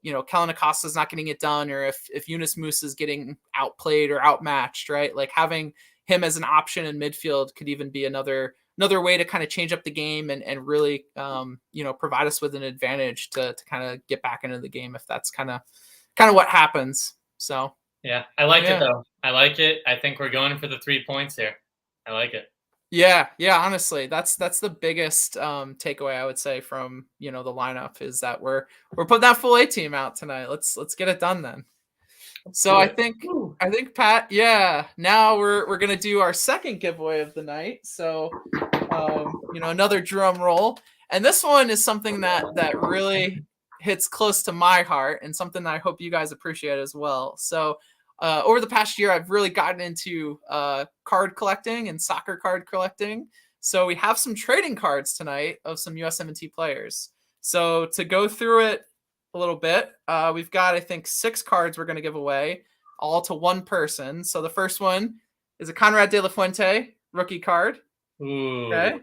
you know, Kellen Acosta's not getting it done, or if Yunus Moose is getting outplayed or outmatched, right? Like having him as an option in midfield could even be another way to kind of change up the game and really, you know, provide us with an advantage to kind of get back into the game if that's kind of what happens. So yeah, I like it though. I like it. I think we're going for the 3 points here. I like it. Yeah. Honestly, that's the biggest takeaway I would say from, you know, the lineup is that we're putting that full A team out tonight. Let's get it done then. So I think Pat, now we're gonna do our second giveaway of the night. So you know, another drum roll, and this one is something that really hits close to my heart and something that I hope you guys appreciate as well. So over the past year, I've really gotten into card collecting and soccer card collecting. So we have some trading cards tonight of some USMNT players. So to go through it a little bit, we've got, I think, 6 cards we're going to give away, all to one person. So the first one is a Conrad De La Fuente rookie card. Ooh, okay.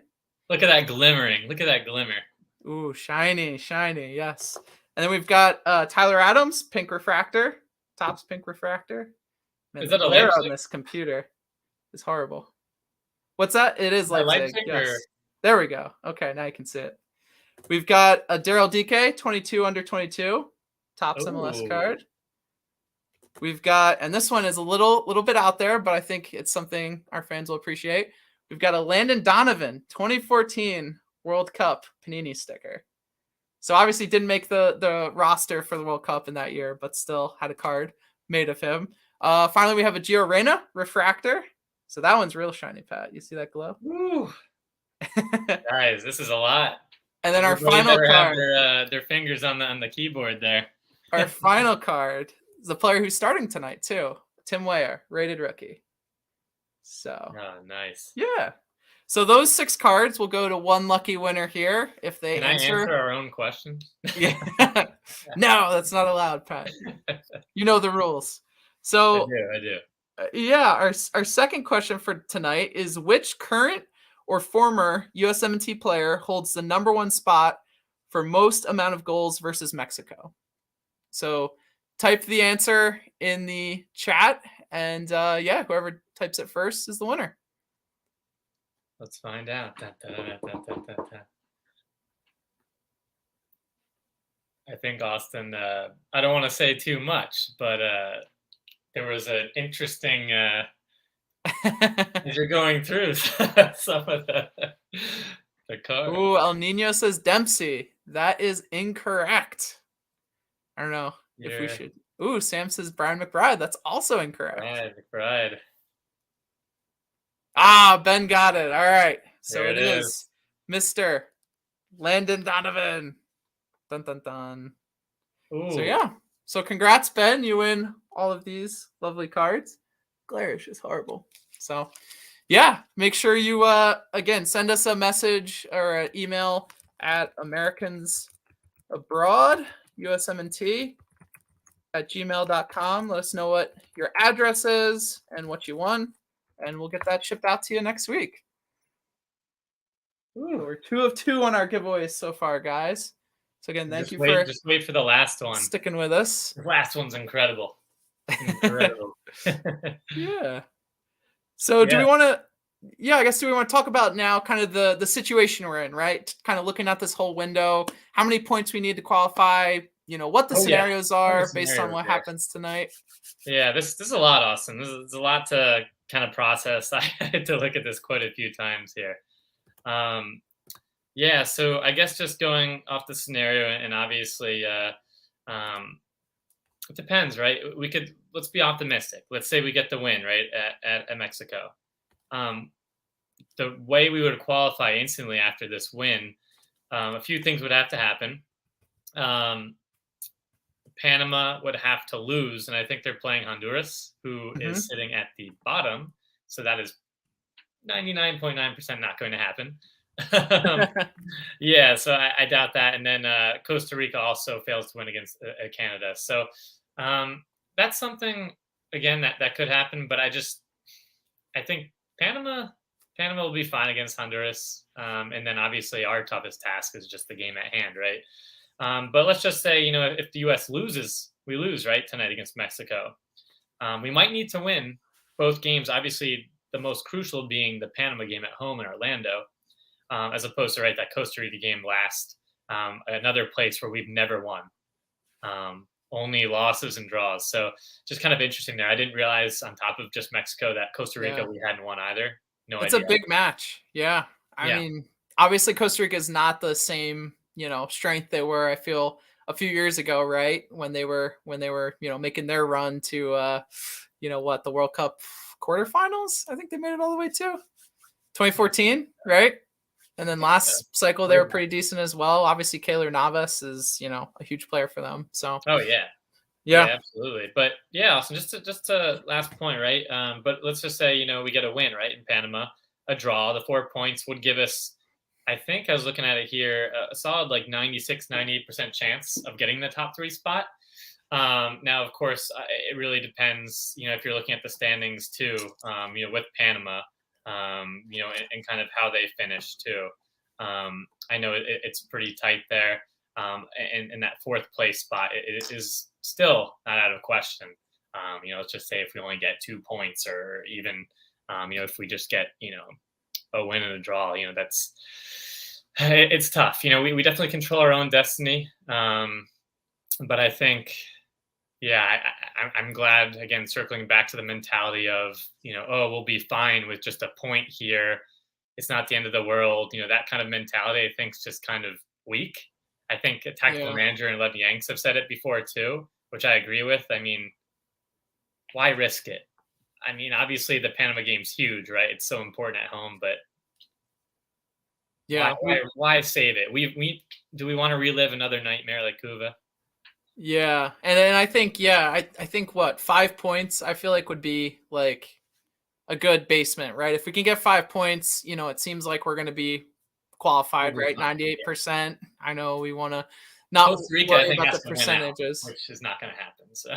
Look at that glimmering. Look at that glimmer. Ooh, shiny, yes. And then we've got Tyler Adams, pink refractor. Topps pink refractor. Man, is that the a glare Leipzig? on this computer is horrible. What's that? It is Leipzig. Yes. Or... There we go. Okay, now you can see it. We've got a Daryl DK, 22 under 22, Topps MLS card. We've got, and this one is a little bit out there, but I think it's something our fans will appreciate. We've got a Landon Donovan, 2014 World Cup Panini sticker. So obviously didn't make the roster for the World Cup in that year, but still had a card made of him. Finally, we have a Gio Reyna refractor. So that one's real shiny, Pat. You see that glow? Woo. Guys, this is a lot. And then our final card. Have their fingers on the keyboard there. Our final card is the player who's starting tonight too, Tim Weyer, rated rookie. So. Oh, nice. Yeah. So those 6 cards will go to one lucky winner here if they answer our own questions. Yeah. No, that's not allowed, Pat. You know the rules. So I do. Yeah, our second question for tonight is, which current or former USMNT player holds the #1 spot for most amount of goals versus Mexico? So type the answer in the chat, and whoever types it first is the winner. Let's find out. I think, Austin, I don't want to say too much, but there was an interesting, as you're going through some of the cards. Ooh, El Nino says Dempsey. That is incorrect. I don't know if we should. Ooh, Sam says Brian McBride. That's also incorrect. Brian McBride. Ah, Ben got it. All right. So there it is Mr. Landon Donovan. Dun, dun, dun. Ooh. So, yeah. So, congrats, Ben. You win all of these lovely cards. Glarish is horrible. So, yeah. Make sure you, again, send us a message or an email at Americans Abroad, USMNT, at gmail.com. Let us know what your address is and what you won, and we'll get that shipped out to you next week. Ooh, we're 2 of 2 on our giveaways so far, guys. So again, thank you for just wait for the last one. Sticking with us. The last one's incredible. Incredible. Yeah. So do we want to? Yeah, I guess do we want to talk about now kind of the situation we're in, right? Kind of looking at this whole window, how many points we need to qualify, you know, what the scenarios are based on what happens tonight. Yeah, this is a lot, Austin. This is a lot to kind of process. I had to look at this quite a few times here. Yeah, so I guess just going off the scenario, and obviously it depends, right? Let's be optimistic. Let's say we get the win, right, at Mexico. The way we would qualify instantly after this win, a few things would have to happen. Panama would have to lose, and I think they're playing Honduras, who Mhm. is sitting at the bottom. So that is 99.9% not going to happen. Um, yeah, so I doubt that. And then Costa Rica also fails to win against Canada. So um, that's something again that could happen. But I think Panama Panama will be fine against Honduras. And then obviously our toughest task is just the game at hand, right? But let's just say, if the U.S. loses, we lose, right, tonight against Mexico. We might need to win both games. Obviously, the most crucial being the Panama game at home in Orlando, as opposed to that Costa Rica game last, another place where we've never won, only losses and draws. So just kind of interesting there. I didn't realize on top of just Mexico that Costa Rica Yeah. we hadn't won either. No It's idea. a big match. Yeah. I Yeah. mean, obviously Costa Rica is not the same, strength they were, I feel, a few years ago, right? When they were, making their run to the World Cup quarterfinals. I think they made it all the way to 2014, right? And then last cycle they were pretty decent as well. Obviously Keylor Navas is, a huge player for them. So Oh yeah. yeah. Absolutely. But yeah, so just to last point, right? But let's just say, we get a win, right, in Panama, a draw. The 4 points would give us, I think I was looking at it here, a solid 96, 98% chance of getting the top 3 spot. Now, of course, it really depends, if you're looking at the standings too, with Panama, and kind of how they finish too. I know it's pretty tight there. And that 4th place spot, it is still not out of question. Let's just say if we only get 2 points, or even, if we just get, a win and a draw, it's tough. We definitely control our own destiny. But I think, yeah, I'm glad, again, circling back to the mentality of, we'll be fine with just a point here. It's not the end of the world. That kind of mentality, I think, is just kind of weak. I think a tactical manager and Lev Yanks have said it before too, which I agree with. I mean, why risk it? I mean, obviously the Panama game's huge, right? It's so important at home, but Yeah. why save it? Do we want to relive another nightmare like Cuba? Yeah. And then I think, I think 5 points I feel like would be like a good basement, right? If we can get 5 points, it seems like we're going to be qualified, right? 98%. I know we want to not Costa Rica, worry I think, about has the to win out, percentages. which is not going to happen. So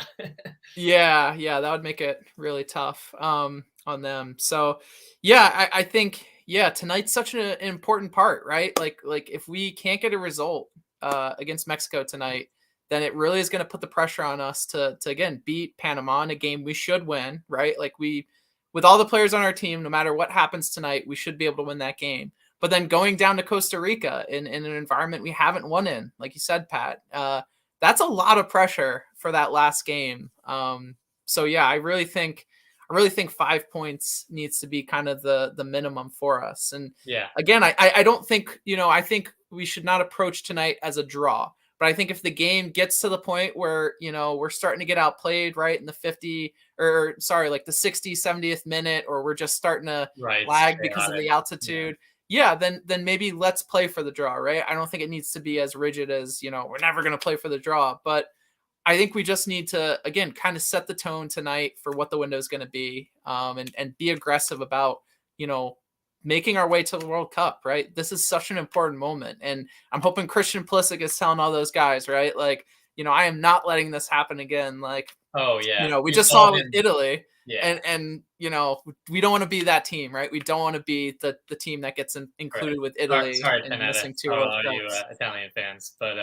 Yeah, that would make it really tough on them. So yeah, I think tonight's such an important part, right? Like if we can't get a result against Mexico tonight, then it really is going to put the pressure on us to again beat Panama in a game we should win, right? Like with all the players on our team, no matter what happens tonight, we should be able to win that game. But then going down to Costa Rica in an environment we haven't won in, like you said, Pat, that's a lot of pressure for that last game. So yeah, I really think 5 points needs to be kind of the minimum for us. And yeah, again, I don't think, I think we should not approach tonight as a draw. But I think if the game gets to the point where, we're starting to get outplayed, right, in the 60, 70th minute, or we're just starting to lag because of the altitude, then maybe let's play for the draw, right? I don't think it needs to be as rigid as, we're never going to play for the draw. But I think we just need to, again, kind of set the tone tonight for what the window is going to be, and be aggressive about, making our way to the World Cup, right? This is such an important moment. And I'm hoping Christian Pulisic is telling all those guys, right? Like, I am not letting this happen again. Like, oh yeah, we just saw it with Italy. Yeah. And we don't want to be that team, right? We don't want to be the team that gets included with Italy. Sorry, and missing 2 World World Cups. You Italian fans, but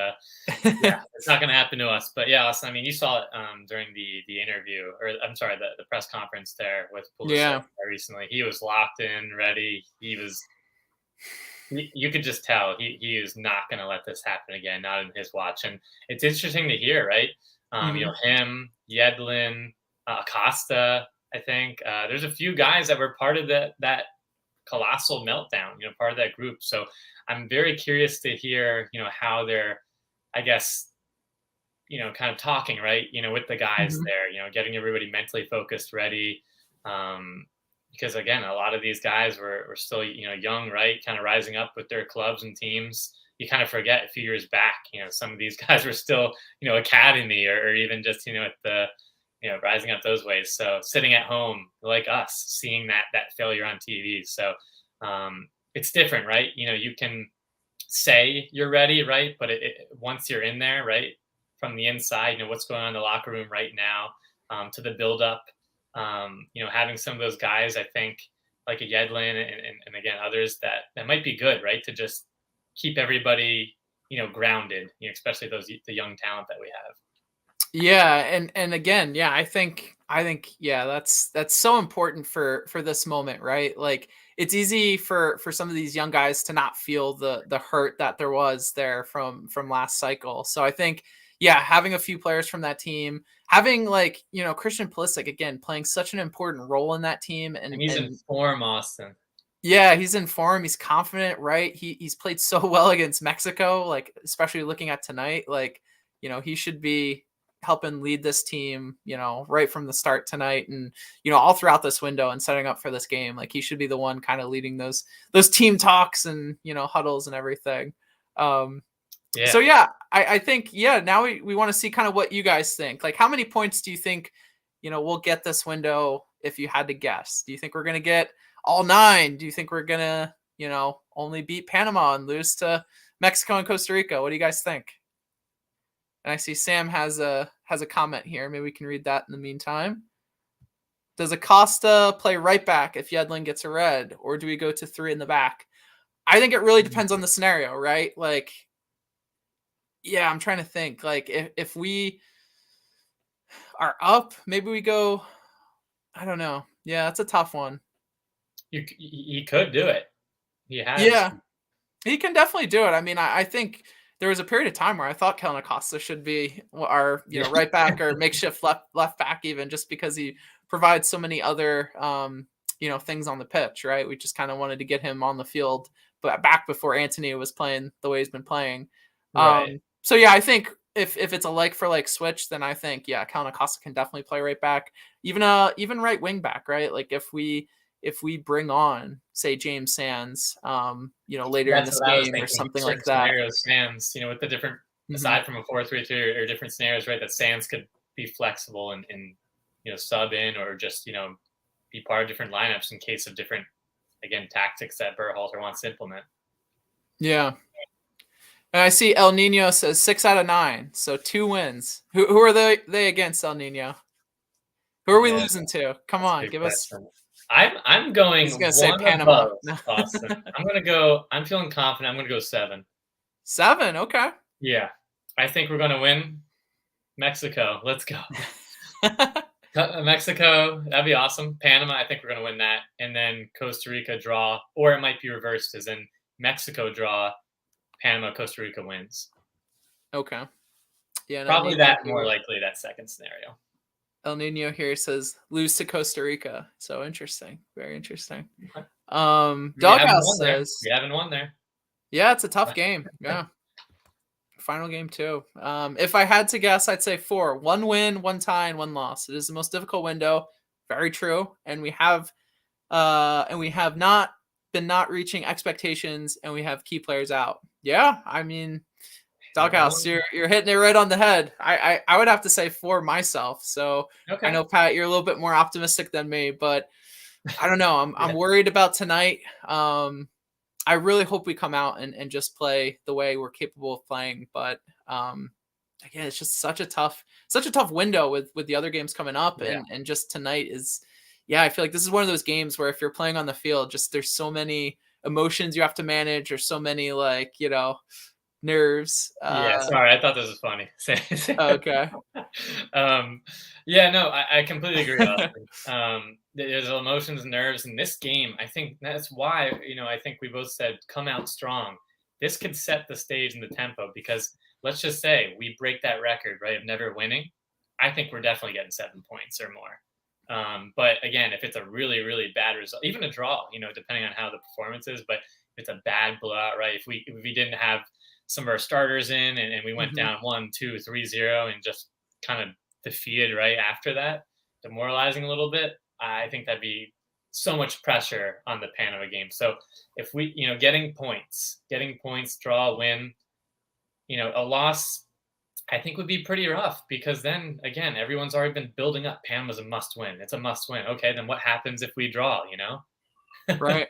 yeah, it's not going to happen to us. But yeah, Austin, I mean, you saw it during the interview, or I'm sorry, the press conference there with Pulisic recently. He was locked in, ready. You could just tell he is not going to let this happen again, not in his watch. And it's interesting to hear, right? Him, Yedlin, Acosta. I think there's a few guys that were part of that colossal meltdown, part of that group. So I'm very curious to hear, how they're, I guess, kind of talking, right, with the guys there, getting everybody mentally focused, ready. Because again, a lot of these guys were still, young, right, kind of rising up with their clubs and teams. you kind of forget a few years back, some of these guys were still, academy or even just, at the, rising up those ways. So sitting at home like us, seeing that failure on TV. So it's different, right? You can say you're ready, right? But once you're in there, right, from the inside, what's going on in the locker room right now, to the buildup, having some of those guys, I think, like a Yedlin and again others that might be good, right, to just keep everybody, grounded, especially the young talent that we have. Yeah, and again, yeah, I think yeah, that's so important for this moment, right? Like it's easy for some of these young guys to not feel the hurt that there was there from last cycle. So I think, yeah, having a few players from that team, having like, Christian Pulisic again playing such an important role in that team, and he's in form, Austin. Yeah, he's in form. He's confident, right? He's played so well against Mexico, like especially looking at tonight, like, he should be helping lead this team, right from the start tonight and, all throughout this window and setting up for this game. Like he should be the one kind of leading those team talks and, huddles and everything. Yeah. So yeah, I think, yeah, now we want to see kind of what you guys think. Like how many points do you think, we'll get this window if you had to guess? Do you think we're going to get all 9? Do you think we're going to, only beat Panama and lose to Mexico and Costa Rica? What do you guys think? And I see Sam has a comment here. Maybe we can read that in the meantime. Does Acosta play right back if Yedlin gets a red, or do we go to 3 in the back? I think it really depends on the scenario, right? Like, yeah, I'm trying to think. Like, if we are up, maybe we go. I don't know. Yeah, that's a tough one. He could do it. He has. Yeah, he can definitely do it. I mean, I think there was a period of time where I thought Kellen Acosta should be our, right back or makeshift left back, even just because he provides so many other, things on the pitch, right? We just kind of wanted to get him on the field, but back before Anthony was playing the way he's been playing. Right. So yeah, I think if it's a like for like switch, then I think, yeah, Kellen Acosta can definitely play right back, even right wing back, right? Like if we bring on, say, James Sands, later in this game or something like that. Scenarios, Sands, with the different, aside from a 4-3-3 or different scenarios, right, that Sands could be flexible and sub in or just, be part of different lineups in case of different, again, tactics that Berhalter wants to implement. Yeah. And I see El Nino says 6 out of 9, so 2 wins. Who are they against, El Nino? Who are we losing to? Come on, give us. I'm going. He's gonna say Panama. Austin. I'm feeling confident. I'm gonna go 7. 7, okay. Yeah, I think we're gonna win. Mexico, let's go. Mexico, that'd be awesome. Panama, I think we're gonna win that, and then Costa Rica draw, or it might be reversed, as in Mexico draw, Panama, Costa Rica wins. Okay. Yeah, probably that more likely that second scenario. El Nino here says lose to Costa Rica. So interesting. Very interesting. Okay. Doghouse says we haven't won there. Yeah, it's a tough game. Yeah. Final game too. If I had to guess, I'd say 4. 1 win, 1 tie, and 1 loss. It is the most difficult window. Very true. And we have not been reaching expectations, and we have key players out. Yeah, I mean, Doghouse, you're hitting it right on the head. I would have to say 4 myself. So okay. I know, Pat, you're a little bit more optimistic than me, but I don't know. I'm worried about tonight. I really hope we come out and just play the way we're capable of playing. But again, it's just such a tough window with the other games coming up, and just tonight is. Yeah, I feel like this is one of those games where if you're playing on the field, just there's so many emotions you have to manage, or so many nerves. Yeah, sorry, I thought this was funny. Okay. Yeah, no, I completely agree. There's emotions and nerves in this game. I think that's why, I think we both said come out strong. This could set the stage and the tempo, because let's just say we break that record, right, of never winning. I think we're definitely getting 7 points or more. But again, if it's a really, really bad result, even a draw, depending on how the performance is, but if it's a bad blowout, right? If we didn't have some of our starters in and we went down 1-2, 3-0 and just kind of defeated right after that, demoralizing a little bit, I think that'd be so much pressure on the Panama game. So if we, getting points, draw, win, a loss, I think would be pretty rough, because then again, everyone's already been building up. Panama's a must win. It's a must win. Okay, then what happens if we draw, Right.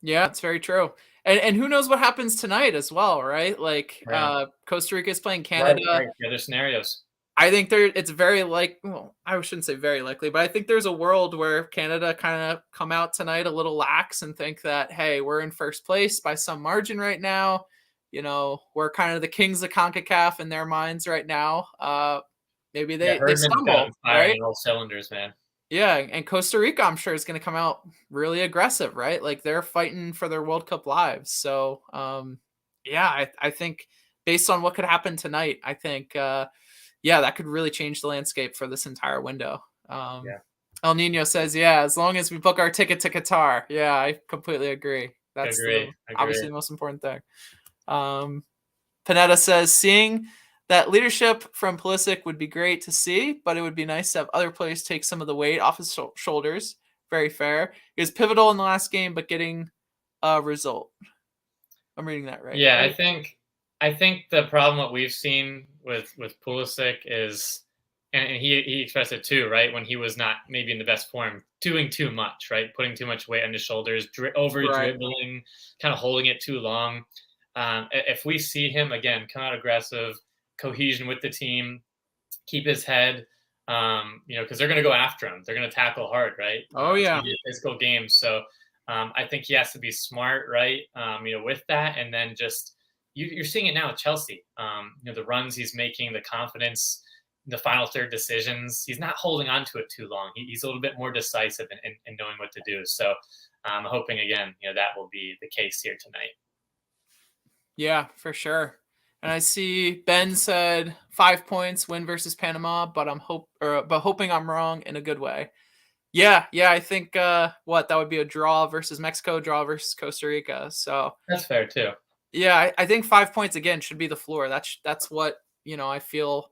Yeah, it's very true. And who knows what happens tonight as well, right? Like Right. Costa Rica is playing Canada. Right. The other scenarios. I think it's very well, I shouldn't say very likely, but I think there's a world where Canada kind of come out tonight a little lax and think that, hey, we're in first place by some margin right now. We're kind of the kings of CONCACAF in their minds right now. Maybe they stumble, right? All cylinders, man. Yeah, and Costa Rica, I'm sure, is going to come out really aggressive, right? Like they're fighting for their World Cup lives. So, yeah, I think based on what could happen tonight, I think, that could really change the landscape for this entire window. El Nino says, yeah, as long as we book our ticket to Qatar. Yeah, I completely agree. That's obviously the most important thing. Panetta says, seeing that leadership from Pulisic would be great to see, but it would be nice to have other players take some of the weight off his shoulders. Very fair. He was pivotal in the last game, but getting a result. I'm reading that right. Yeah, right? I think the problem what we've seen with Pulisic is, and he expressed it too, right? When he was not maybe in the best form, doing too much, right? Putting too much weight on his shoulders, dribbling, kind of holding it too long. If we see him again come out aggressive, cohesion with the team, keep his head, because they're going to go after him. They're going to tackle hard, right? Oh yeah, physical games. So I think he has to be smart, right? With that, and then just you're seeing it now with Chelsea. The runs he's making, the confidence, the final third decisions. He's not holding on to it too long. He's a little bit more decisive in knowing what to do. So I'm hoping again, that will be the case here tonight. Yeah, for sure. And I see Ben said 5 points win versus Panama, but hoping I'm wrong in a good way. Yeah, I think that would be a draw versus Mexico, draw versus Costa Rica. So that's fair too. Yeah, I think 5 points again should be the floor. That's what I feel.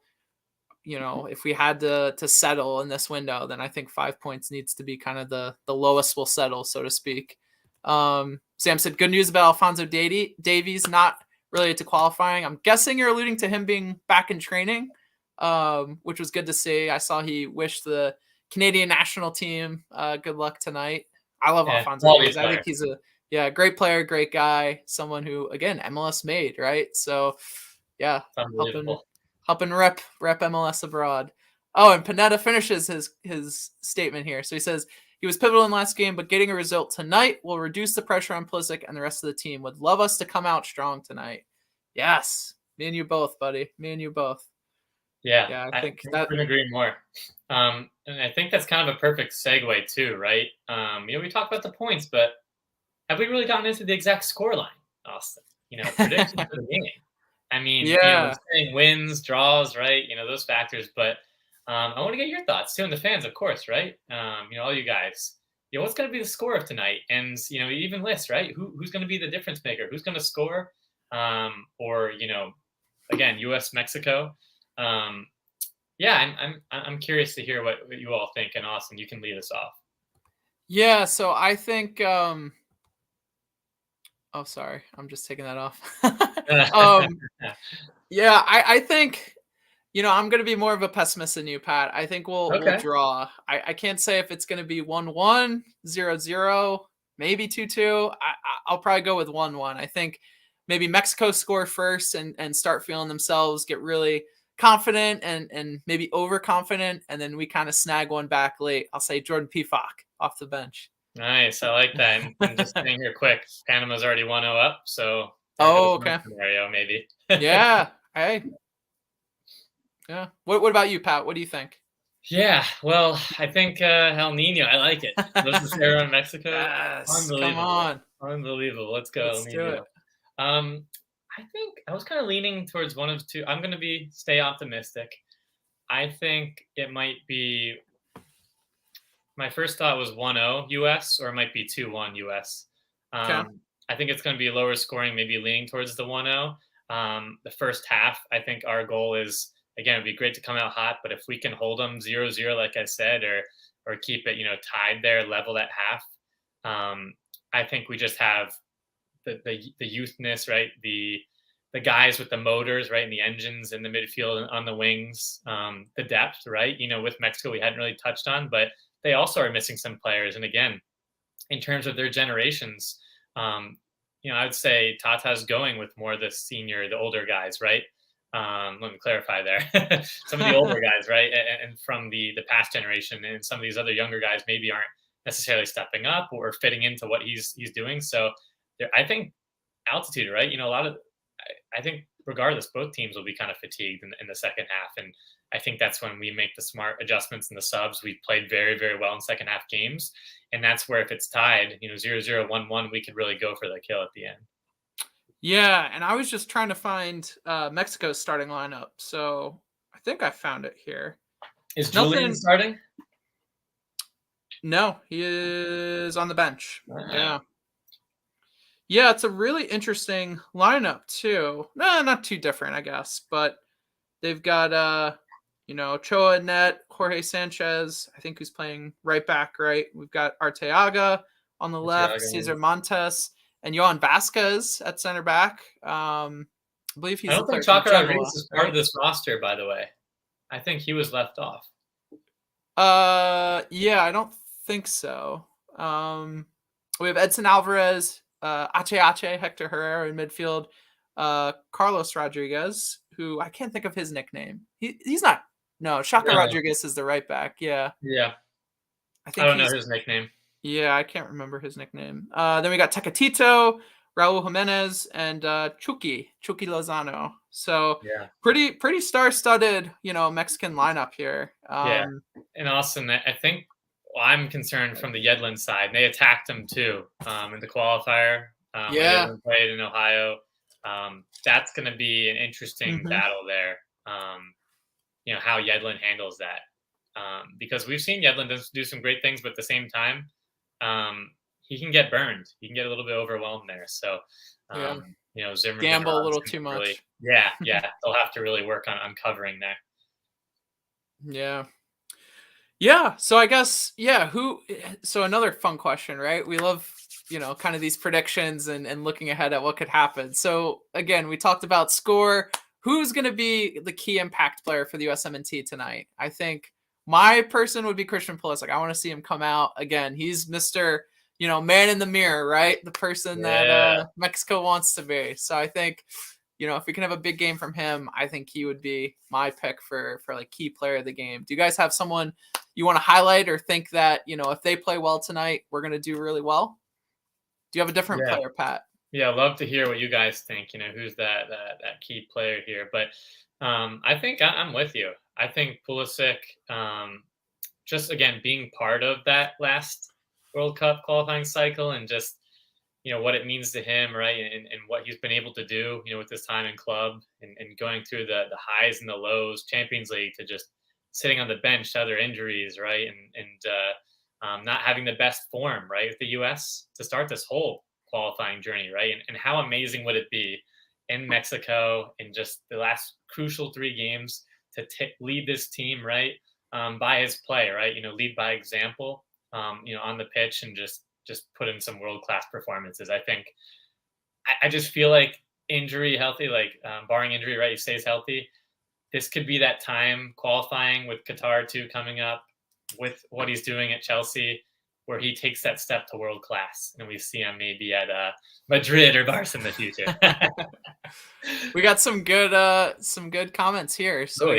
If we had to settle in this window, then I think 5 points needs to be kind of the lowest we'll settle, so to speak. Sam said, good news about Alphonso Davies, not related to qualifying. I'm guessing you're alluding to him being back in training, which was good to see. I saw he wished the Canadian national team good luck tonight. I love Alphonso Davies. I think he's a great player, great guy, someone who, again, MLS made, right? So, yeah, helping rep MLS abroad. Oh, and Panetta finishes his statement here. So he says, he was pivotal in last game, but getting a result tonight will reduce the pressure on Pulisic and the rest of the team. Would love us to come out strong tonight. Yes. Me and you both, buddy. Me and you both. Yeah, I think that couldn't agree more. And I think that's kind of a perfect segue too, right? We talked about the points, but have we really gotten into the exact scoreline, Austin? Predictions for the game. I mean, saying wins, draws, right? Those factors, but I want to get your thoughts too, and the fans, of course, right? All you guys. What's going to be the score of tonight? And even list, right? Who's going to be the difference maker? Who's going to score? Or again, U.S. Mexico. I'm curious to hear what you all think, and Austin, you can lead us off. Yeah, so I think. Oh, sorry, I'm just taking that off. Yeah, I think. I'm going to be more of a pessimist than you, Pat. I think we'll draw. I can't say if it's going to be 1-1, 0-0, maybe 2-2. I'll probably go with 1-1. I think maybe Mexico score first and start feeling themselves, get really confident and maybe overconfident, and then we kind of snag one back late. I'll say Jordan Pefok off the bench. Nice. I like that. And just saying here quick, Panama's already 1-0 up, so okay. Scenario maybe. Yeah. Hey. Yeah. What about you, Pat? What do you think? Yeah. Well, I think El Nino. I like it. Versus Sarah in Mexico. Yes. Unbelievable. Come on. Unbelievable. Let's go. Let's do it. I think I was kind of leaning towards one of two. I'm going to stay optimistic. I think it might be. My first thought was 1-0 US, or it might be 2-1 US. I think it's going to be lower scoring, maybe leaning towards the 1-0. The first half, I think our goal is, again, it'd be great to come out hot, but if we can hold them 0-0, like I said, or keep it, tied there, level at half, I think we just have the youthness, right? The guys with the motors, right, and the engines in the midfield and on the wings, the depth, right? With Mexico, we hadn't really touched on, but they also are missing some players. And again, in terms of their generations, I would say Tata's going with more of the older guys, right? Let me clarify there. Some of the older guys, right? And from the past generation, and some of these other younger guys maybe aren't necessarily stepping up or fitting into what he's doing. So I think altitude, right? I think regardless, both teams will be kind of fatigued in the second half. And I think that's when we make the smart adjustments in the subs. We've played very, very well in second half games. And that's where if it's tied, 0-0, 1-1, we could really go for the kill at the end. Yeah, and I was just trying to find Mexico's starting lineup. So I think I found it here. Is Julian starting? No, he is on the bench. Yeah. Yeah, it's a really interesting lineup too. No, not too different, I guess. But they've got Ochoa in net, Jorge Sanchez, I think, who's playing right back, right? We've got Arteaga on the left, Cesar Montes, and Johan Vasquez at center back. I believe he's. I don't think Chaco Rodriguez is part of this roster, by the way. I think he was left off. Yeah, I don't think so. We have Edson Alvarez, Ache, Hector Herrera in midfield, Carlos Rodriguez, who I can't think of his nickname. He's not. No, Chaco Rodriguez is the right back. Yeah. Yeah. I don't know his nickname. Yeah, I can't remember his nickname. Then we got Tecatito, Raul Jimenez, and Chucky Lozano. So pretty star-studded, Mexican lineup here. Yeah. And Austin, I think I'm concerned from the Yedlin side. They attacked him too in the qualifier. Yedlin played in Ohio. That's going to be an interesting battle there. How Yedlin handles that. Because we've seen Yedlin do some great things, but at the same time, he can get burned. He can get a little bit overwhelmed there. So, Zimmerman gamble a little too much. Really, yeah. They'll have to really work on covering there. Yeah. Yeah. So I guess, so another fun question, right? We love, kind of these predictions and looking ahead at what could happen. So again, we talked about score. Who's going to be the key impact player for the USMNT tonight? I think my person would be Christian Pulisic. I want to see him come out again. He's Mr. Man in the mirror, right? The person that Mexico wants to be. So I think, if we can have a big game from him, I think he would be my pick for like key player of the game. Do you guys have someone you want to highlight or think that, if they play well tonight, we're going to do really well? Do you have a different player, Pat? Yeah, I'd love to hear what you guys think. Who's that key player here? But I think I'm with you. I think Pulisic, just again being part of that last World Cup qualifying cycle and just what it means to him, right, and what he's been able to do, with his time in club and going through the highs and the lows, Champions League, to just sitting on the bench to other injuries, right, and not having the best form, right, with the U.S. to start this whole qualifying journey, right? And how amazing would it be in Mexico in just the last crucial 3 games to lead this team, right, by his play, right? Lead by example, on the pitch and just put in some world-class performances. I think I just feel like injury healthy, like barring injury, right, he stays healthy. This could be that time qualifying with Qatar too coming up with what he's doing at Chelsea, where he takes that step to world class, and we see him maybe at Madrid or Barca in the future. We got some good comments here. So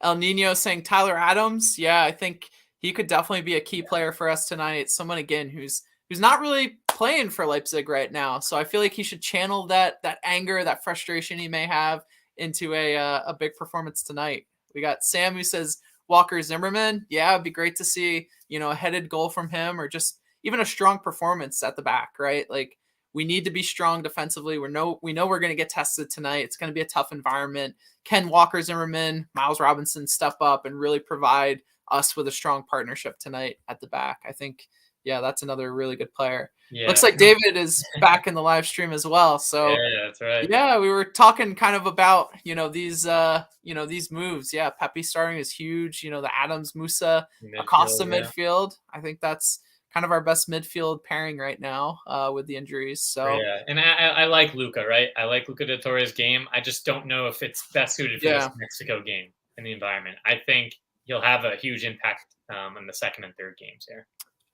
El Nino saying Tyler Adams. Yeah, I think he could definitely be a key player for us tonight. Someone again who's not really playing for Leipzig right now. So I feel like he should channel that anger, that frustration he may have into a big performance tonight. We got Sam who says Walker Zimmerman. Yeah, it'd be great to see, a headed goal from him or just even a strong performance at the back, right? Like we need to be strong defensively. We know we're going to get tested tonight. It's going to be a tough environment. Can Walker Zimmerman, Miles Robinson step up and really provide us with a strong partnership tonight at the back? I think, that's another really good player. Yeah. Looks like David is back in the live stream as well. So that's right. Yeah, we were talking kind of about, these moves. Yeah, Pepe starting is huge. The Adams, Musa, Acosta midfield. I think that's kind of our best midfield pairing right now with the injuries. So Yeah, and I like Luca, right? I like Luca de Torre's game. I just don't know if it's best suited for this yeah. Mexico game in the environment. I think he'll have a huge impact in the second and third games here.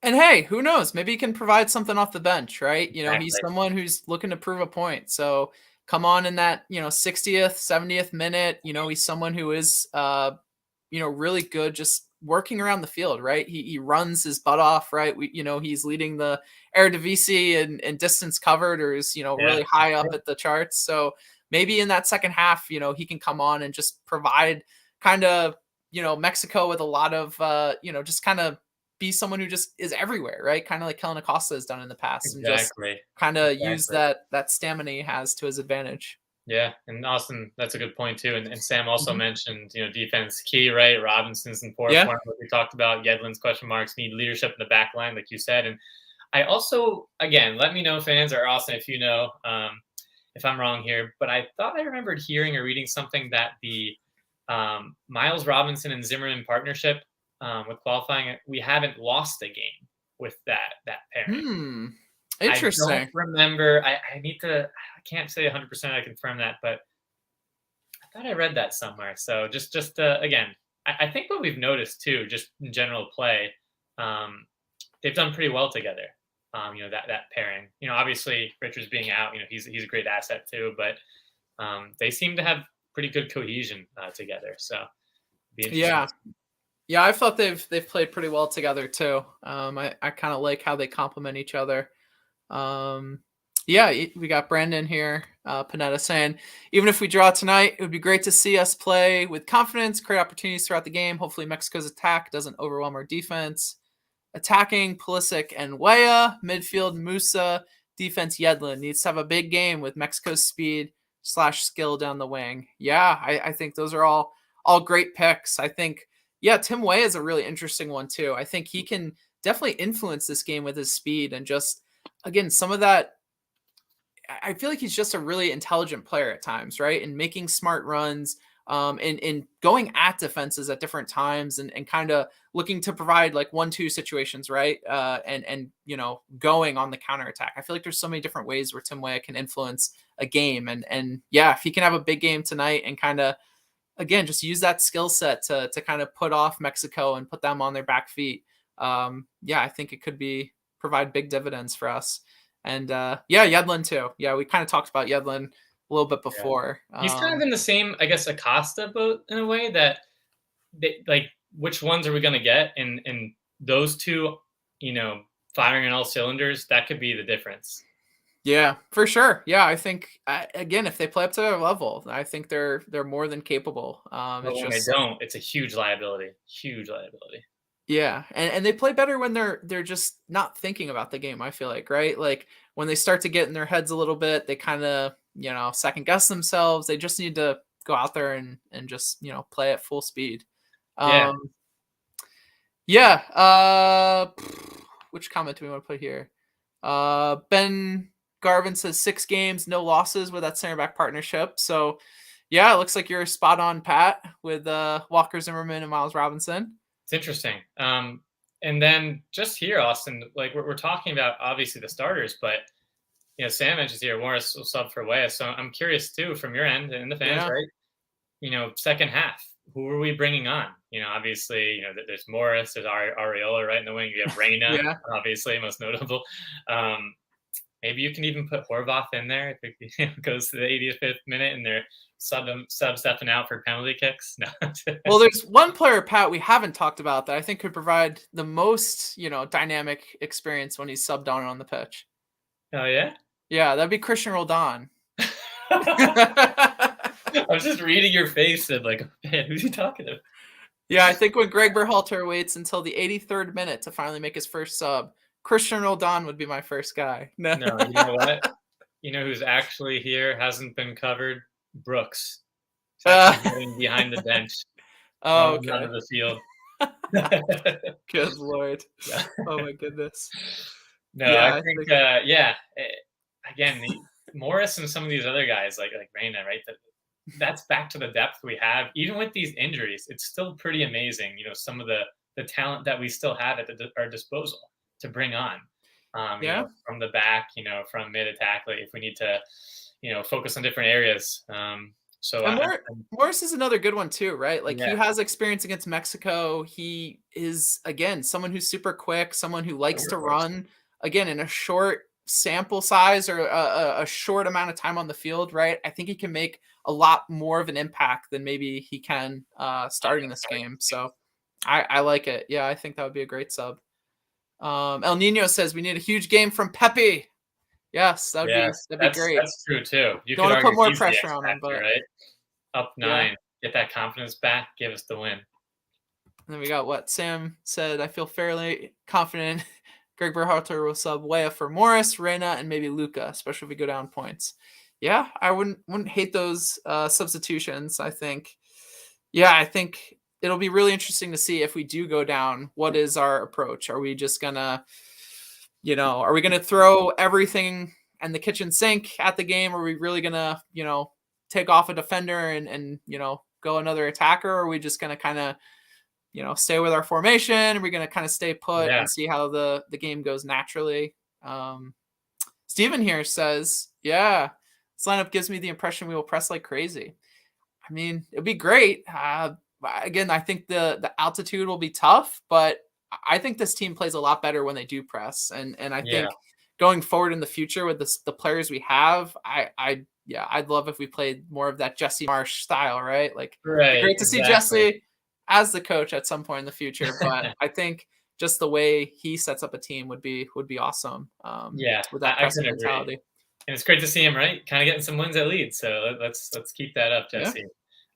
And hey, who knows? Maybe he can provide something off the bench, right? You know, Exactly. he's someone who's looking to prove a point. So come on in that, 60th, 70th minute. You know, he's someone who is, really good just working around the field, right? He runs his butt off, right? He's leading the Eredivisie in distance covered, or is, really high up at the charts. So maybe in that second half, he can come on and just provide kind of, Mexico with a lot of, just kind of be someone who just is everywhere, right? Kind of like Kellen Acosta has done in the past, and just kind of use that stamina he has to his advantage. Yeah, and Austin, that's a good point too. And Sam also mentioned, defense key, right? Robinson's in poor form, what we talked about. Yedlin's question marks, need leadership in the back line, like you said. And I also, again, let me know, fans, or Austin, if you know, if I'm wrong here, but I thought I remembered hearing or reading something that the Miles Robinson and Zimmerman partnership with qualifying, we haven't lost a game with that pairing. Interesting. I don't remember. I need to. I can't say 100% I confirm that, but I thought I read that somewhere. So just again, I think what we've noticed too, just in general play, they've done pretty well together. That pairing. Obviously Richards being out, he's a great asset too, but they seem to have pretty good cohesion together. So be interesting. Yeah, I thought they've played pretty well together too. I kind of like how they complement each other. We got Brandon here, Panetta saying, even if we draw tonight, it would be great to see us play with confidence, create opportunities throughout the game. Hopefully Mexico's attack doesn't overwhelm our defense. Attacking, Pulisic and Weah. Midfield, Musa. Defense, Yedlin. Needs to have a big game with Mexico's speed / skill down the wing. Yeah, I think those are all great picks. I think, Tim Weah is a really interesting one too. I think he can definitely influence this game with his speed and just, again, some of that. I feel like he's just a really intelligent player at times, right? And making smart runs, and going at defenses at different times, and kind of looking to provide like 1-2 situations, right? And going on the counterattack. I feel like there's so many different ways where Tim Weah can influence a game, and if he can have a big game tonight and kind of, again, just use that skill set to kind of put off Mexico and put them on their back feet. I think it could provide big dividends for us. And Yedlin too. Yeah, we kind of talked about Yedlin a little bit before. He's kind of in the same, I guess, Acosta boat in a way that like, which ones are we going to get? And those two, firing on all cylinders, that could be the difference. Yeah, for sure. Yeah, I think, again, if they play up to their level, I think they're more than capable. But when they don't, it's a huge liability. Huge liability. Yeah, and they play better when they're just not thinking about the game, I feel like, right? Like when they start to get in their heads a little bit, they kind of, second guess themselves. They just need to go out there and just, play at full speed. Which comment do we want to put here? Ben Garvin says 6 games, no losses with that center back partnership. So yeah, it looks like you're spot on, Pat, with Walker Zimmerman and Miles Robinson. It's interesting. And then just here, Austin, like we're talking about obviously the starters, but Sam mentions here Morris will sub for Weah. So I'm curious too, from your end and the fans, right? Second half, who are we bringing on? Obviously, there's Morris, there's Areola right in the wing. You have Reina, obviously most notable. Maybe you can even put Horvath in there if it goes to the 85th minute and they're sub-stepping out for penalty kicks. No. Well, there's one player, Pat, we haven't talked about that I think could provide the most, dynamic experience when he's subbed on the pitch. Oh, yeah? Yeah, that'd be Christian Roldan. I was just reading your face and like, man, who's he talking to? Yeah, I think when Greg Berhalter waits until the 83rd minute to finally make his first sub, Christian Roldan would be my first guy. No, you know what? Who's actually here, hasn't been covered? Brooks. Getting behind the bench. Oh, okay. Out of the field. Good Lord. Yeah. Oh, my goodness. No, I think again, Morris and some of these other guys like Reina, right? That's back to the depth we have. Even with these injuries, it's still pretty amazing, some of the talent that we still have at our disposal. bring on. You Yeah. know, from the back, you know, from mid attack, like if we need to, you know, focus on different areas. So And I'm Morris is another good one too, right? Like he yeah, has experience against Mexico. He is again someone who's super quick, someone who a likes to workhorse. run again in a short sample size or a short amount of time on the field, right? I think he can make a lot more of an impact than maybe he can starting this game. So I like it. Yeah, I think that would be a great sub. El Nino says we need a huge game from Pepe. Yes, Yes, that'd be great. that's true too. You Don't could want to put argue more he's the pressure X on him, factor, but right? Up yeah. 9, get that confidence back, give us the win. And then we got what Sam said. I feel fairly confident Greg Berhalter will sub Weah for Morris, Reyna, and maybe Luca, especially if we go down points. Yeah, I wouldn't hate those substitutions. I think, yeah, I think it'll be really interesting to see if we do go down. What is our approach? Are we just gonna, are we gonna throw everything and the kitchen sink at the game? Are we really gonna, take off a defender and go another attacker? Or are we just gonna kind of stay with our formation? We're going to kind of stay put Yeah. and see how the game goes naturally. Steven here says, yeah, this lineup gives me the impression we will press like crazy. I mean, it'd be great. Again, I think the altitude will be tough, but I think this team plays a lot better when they do press. And I think going forward in the future with the players we have, I'd love if we played more of that Jesse Marsh style, right? Like, Right, great to see exactly. Jesse as the coach at some point in the future, but I think just the way he sets up a team would be awesome. Yeah, With that I pressing couldn't agree. mentality. And it's great to see him, right? Kind of getting some wins at Leeds. So let's keep that up, Yeah. Jesse.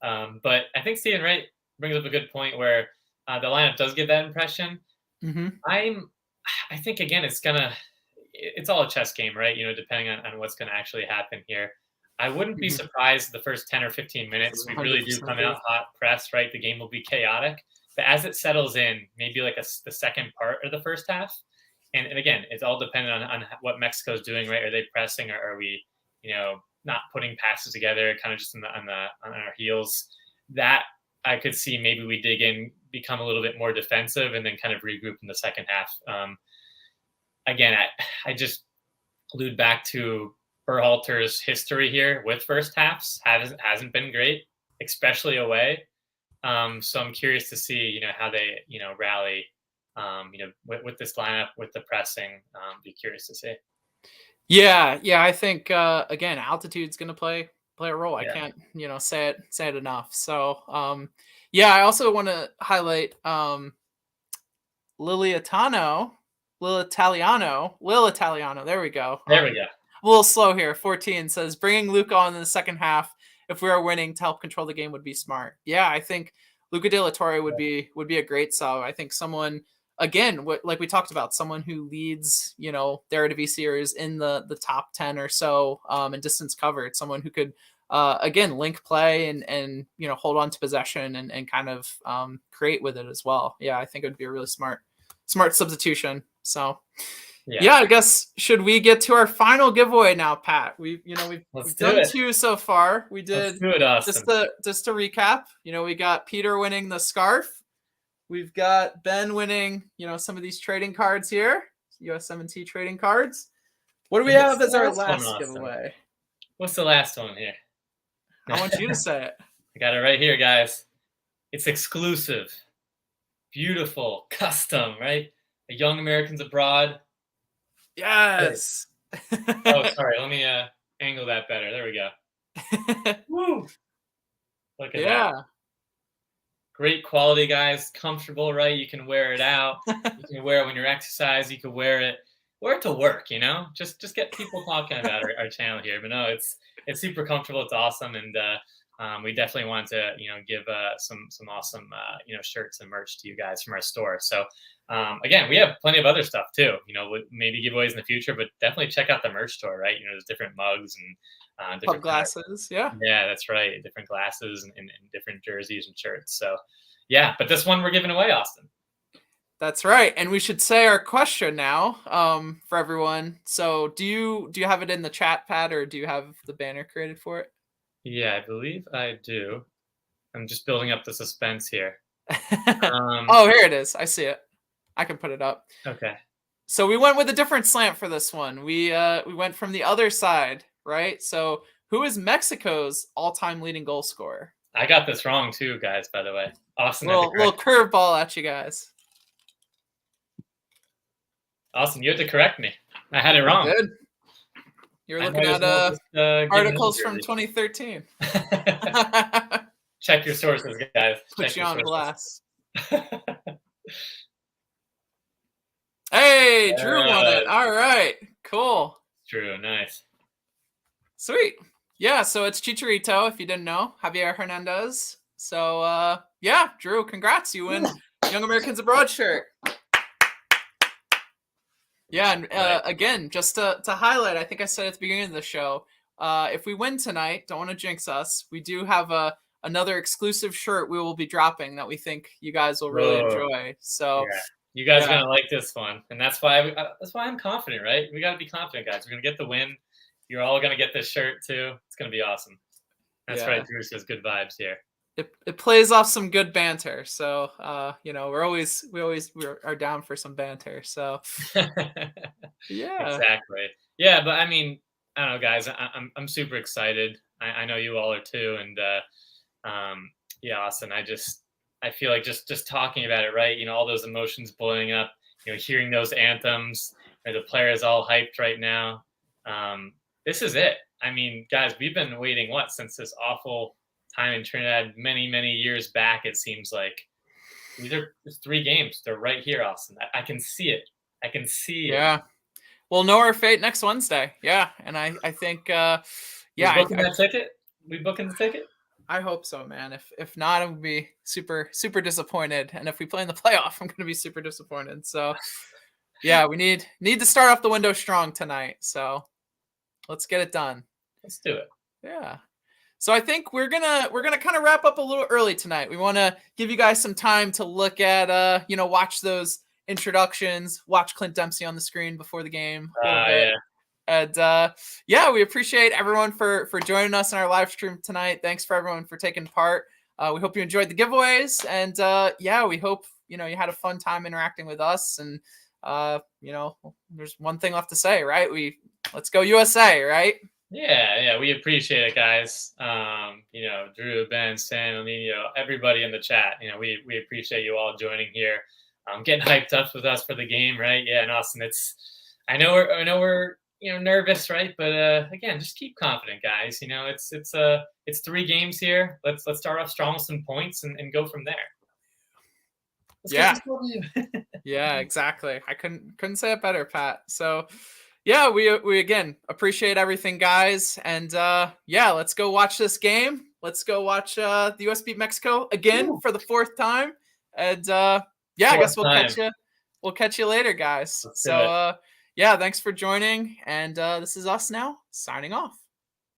But I think Steven Wright brings up a good point where the lineup does give that impression. Mm-hmm. I think again, it's all a chess game, right? You know, depending on what's going to actually happen here. I wouldn't be surprised the first 10 or 15 minutes we really do come out hot press, right? The game will be chaotic. But as it settles in, maybe like the second part of the first half, and again, it's all dependent on what Mexico's doing, right? Are they pressing, or are we, not putting passes together, kind of just on our heels? That I could see maybe we dig in, become a little bit more defensive, and then kind of regroup in the second half. Again, I just allude back to Berhalter's history here with first halves hasn't been great, especially away. So I'm curious to see, how they, rally, with this lineup, with the pressing. Be curious to see. Yeah. I think again, altitude's going to play a role. Yeah. I can't, say it enough. So I also want to highlight Lil Italiano. There we go. There we go. A little slow here. 14 says bringing Luca on in the second half if we are winning to help control the game would be smart. Yeah, I think Luca De La Torre would be a great sub. I think someone, again, like we talked about, someone who leads, their Eredivisie or is in the top 10 or so in distance covered. Someone who could again link play and hold on to possession and kind of create with it as well. Yeah, I think it would be a really smart substitution. So. Yeah, I guess should we get to our final giveaway now, Pat? We've done 2 so far. We did just to recap. We got Peter winning the scarf. We've got Ben winning, some of these trading cards here, USMNT trading cards. What do we have as our last giveaway? What's the last one here? I want you to say it. I got it right here, guys. It's exclusive, beautiful, custom, right? A Young Americans Abroad. Yes. Oh, sorry. Let me angle that better. There we go. Woo! Look at that. Great quality, guys. Comfortable, right? You can wear it out. You can wear it when you're exercising. You can wear it to work. Just get people talking about our channel here. But no, it's super comfortable. It's awesome, and we definitely want to give some awesome shirts and merch to you guys from our store. So. Again, we have plenty of other stuff too, maybe giveaways in the future, but definitely check out the merch store, right? There's different mugs and different glasses. Yeah, that's right. Different glasses and different jerseys and shirts. So yeah, but this one we're giving away, Austin. That's right. And we should say our question now for everyone. So do you have it in the chat, Pat, or do you have the banner created for it? Yeah, I believe I do. I'm just building up the suspense here. Oh, here it is. I see it. I can put it up. Okay. So we went with a different slant for this one. We went from the other side, right? So who is Mexico's all-time leading goal scorer? I got this wrong too, guys, by the way. Austin Little curveball at you guys. Austin, you had to correct me. I had it wrong. Good. You're looking at articles from 2013. Check your sources, guys. Put you on blast. Hey, Drew won it. All right, cool. Drew, nice. Sweet. Yeah, so it's Chicharito, if you didn't know, Javier Hernandez. So, yeah, Drew, congrats. You win Young Americans Abroad shirt. Yeah, and again, just to highlight, I think I said at the beginning of the show, if we win tonight, don't want to jinx us, we do have another exclusive shirt we will be dropping that we think you guys will really enjoy. So yeah. You guys are gonna like this one, and that's why I'm confident, right? We got to be confident, guys. We're gonna get the win. You're all gonna get this shirt too. It's gonna be awesome. That's right. Drew says good vibes here. It plays off some good banter, so we are down for some banter. So yeah, exactly. Yeah, but I mean, I don't know, guys. I'm super excited. I know you all are too, and yeah, Austin. I feel like just talking about it, right? All those emotions blowing up. Hearing those anthems, the players all hyped right now. This is it. I mean, guys, we've been waiting since this awful time in Trinidad, many years back. It seems like these are just 3 games. They're right here, Austin. I can see it. I can see it. Yeah. We'll know our fate next Wednesday. Yeah, and I think yeah. We booking that ticket? We booking the ticket? I hope so, man. If not, I'm gonna be super disappointed. And if we play in the playoff, I'm gonna be super disappointed. So yeah, we need to start off the window strong tonight. So let's get it done. Let's do it. Yeah. So I think we're gonna kind of wrap up a little early tonight. We want to give you guys some time to look at watch those introductions, watch Clint Dempsey on the screen before the game a little bit. Yeah. And yeah, we appreciate everyone for joining us in our live stream tonight. Thanks for everyone for taking part. We hope you enjoyed the giveaways, and yeah, we hope you had a fun time interacting with us. And there's one thing left to say, right? Let's go USA, right? Yeah, we appreciate it, guys. Drew, Ben, Sam, El Nino, everybody in the chat. We appreciate you all joining here, getting hyped up with us for the game, right? Yeah, and Austin, I know we're nervous, right? But again, just keep confident, guys. It's 3 games here. Let's start off strong with some points and go from there. Yeah. Yeah, exactly. I couldn't say it better, Pat. So yeah, we again appreciate everything, guys. And yeah, let's go watch this game. Let's go watch the US beat Mexico again for the 4th time. And yeah, I guess we'll catch you later, guys. So yeah, thanks for joining. And this is us now signing off.